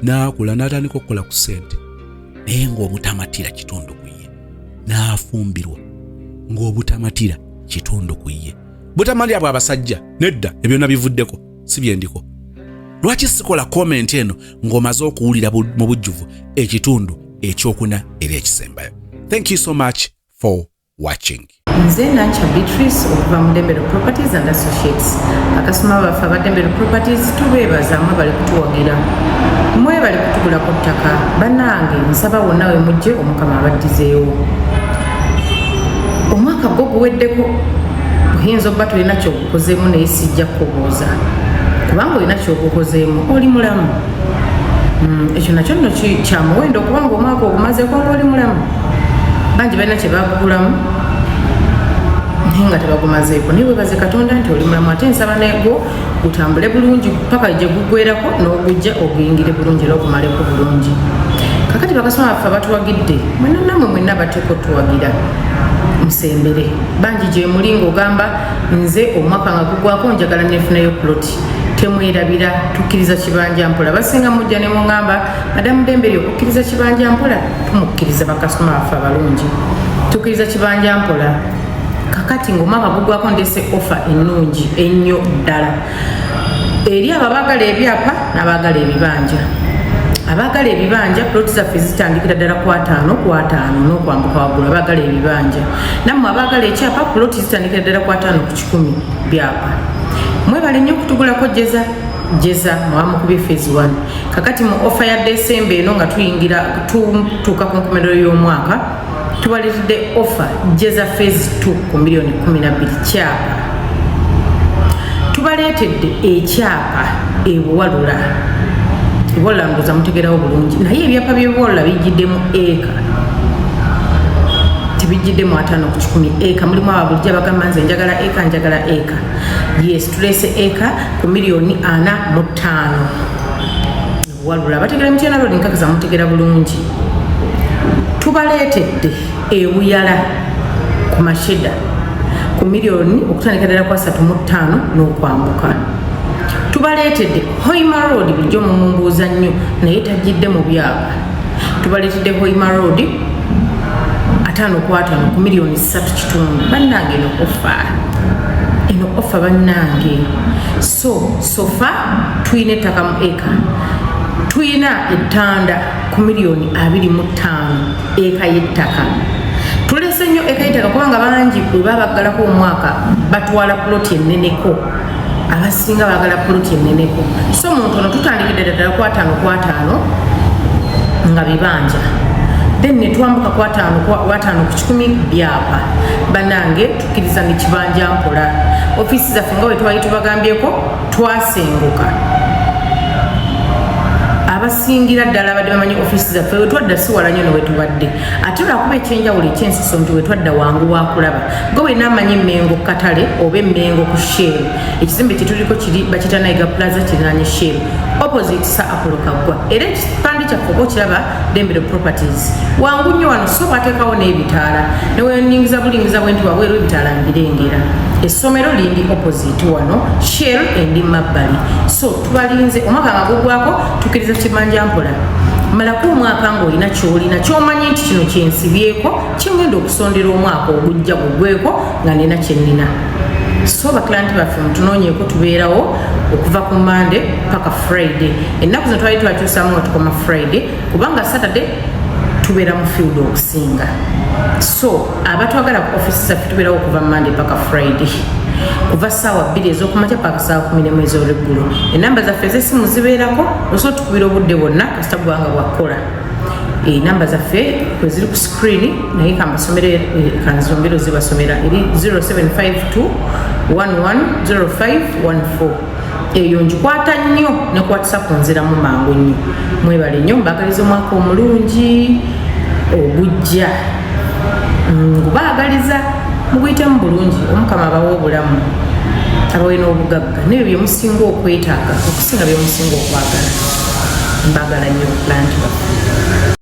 n'akula n'atandika okukola ku ssente naye ng'obutamatira kitundu ku ye, n'afumbirwa ng'obutamatira kitundu ku ye. Butamatira bw'abasajja nedda ebyo nabivuddeko si byendiko. Lwaki sikola comment eno ng'omaze okuwulira mu bujjuvu ekitundu ekyokuna eri ekisembayo? Thank you so much for watching. Nze Nancha Beatrice okuva mu Dembero Properties and Associates. Bakasoma baffe aba Dembero Properties tubeebaza mwe bali kutuwagira. Mwe bali kutugulako ttaka. Bannange nsaba wonna we mujje Omukama abaddizeewo. Omwaka gwo guweddeko oyinza okuba tolina kyogukozeemu naye sijja kukubuuza. Kubanga olina kyogukozeemu oli mulamu. Ekyo nakyo nno kya muwendo kubanga omwaka ogumazeeko ng'oli mulamu. Bangi balina kye bagugulamu nga tebagumazeeko naye weebaze Katonda nti oli mulamu ate nsaba nego gutambule bulungi paka gye gugwerako n'ogujja oguyingire bulungi era ogumaleko bulungi. Kakati bakasoma baffe abatuwagidde mwena nammwe mwenna bateeko tuwagira musembere. Bangi gye muli ng'ogamba nze omwaka nga gugwako njagala neefunayo ploti. Temwerabira tukkiriza kibanja mpola. Basinga mujja ne mungamba Madamu Dembere okukkiriza kibanja mpola tumukkiriza bakasoma baffe abalungi. Tukkiriza kibanja mpola. Kakati ng'omwaka gugwako ndese offer ennungi ennyo ddala eri abagala ebyapa n'abagala ebibanja. Abagala ebibanja ploti zaffe zitandikira ddala ku 5 n'okwambuka waggulu. Abagala ebibanja nammwe abagala ekyapa ploti zitandikira ddala ku 5 ku 10 byapa. Mwebale nnyo okutugulako jeza mwamukubye phase 1. Kakati mu offer ya December eno nga tutuuka ku nkomerero y'omwaka tubaleetedde offer jeza phase 2 ku miliyoni 12 kyapa. Tubaleetedde ekyapa ebuwalula. Ebuwalula nguza mutegerawo bulungi naye ebyapa by'ebuwalula bijjiddemu eka. Tibijjiddemu 5 ku 10 eka. Mulimu ababulijja bagamba nze njagala eka. Yes, tulese eka ku miliyoni 45. Ebuwalula bategera Mtyana Road nkakaza mutegera bulungi. Tubaleetedde ebuyala ku masheda ku miliyoni okutandika ddala ku 35 n'okwambuka. Tubaleetedde Hoima Road bulijjo mumumbuuza nnyo naye tajjidde mu byapa. Tubaleetedde Hoima Road 5 ku 5 ku miliyoni 3.5. Bannange eno offer bannange. So far tuyina ettaka mu eka. Tuyina ettanda ku miliyoni 25 eka y'ettaka. Tulese nnyo eka y'ettaka kubanga bangi bwe babaggalako omwaka batwala ploti enneneko. Abasinga bagala ploti enneneko. So muntu ono tutandikidde ddala ku 5 ku 5 nga bibanja. Then netwambuka ku 5 ku 10 byapa. Bannange tukkiriza ne kibanja mpola. Ofisi zaffe nga bwe twali tubagambyeko twasenguka. Abasingira ddala abadde bamanyi ofisi zaffe wetwadda si wala nnyo ne wetubadde ate lwakuba ekyenjawulo ekyensiso nti wetwadda wangu wakulaba nga wena amanyi Emmengo Katale oba Emmengo ku Shell. Ekizimbe kyetuliko kiri bakita Nayiga Plaza kirinaanye Shell opposite sa Apollo Kaggwa era ekipande kyaffe oba okiraba Dembero Properties wangu nnyo wano so bateekawo n'ebitaala ne weningiza bulingiza bwe nti wabweru ebitaala mbirengera. essomero lindi opposite wano Shell endi mabbali so tubalinze omwaka nga gugwako tukiriza Kibanja mpola malako omwaka ng'olina ky'olina ky'omanyi nti kino kyensibyeko kingenda okusondera omwaka ogujja gugweko nga nina kye nnina so baklanti baffe mutunoonyeeko tubeerawo okuva ku Monday paka Friday ennaku zino twali twakyusamu nga tukoma Friday kubanga Saturday tubeera mu field okusinga so abatwagala ku office zaffe tubeerawo okuva Monday paka Friday kuva ssaawa 2 ez'okumakya paka ssaawa 11 ez'olweggulo enamba zaffe ez'essimu zibeerako osobola tukubira obudde bwonna kasita bwanga bwakola enamba zaffe kwe ziri ku screen naye kambasomere kanzombero zibasomera eri 0752 110514 eyo njikwata nnyo ne ku WhatsApp nziramu mangu nnyo mwebale nnyo mbagaliza omwaka omulungi ogujja ngubaagaliza muguyitemu bulungi omukama abawa obulamu abawe n'obugagga nebyo bye musinga okwetaaga okusinga bye musinga okwagala mbagala nnyo planti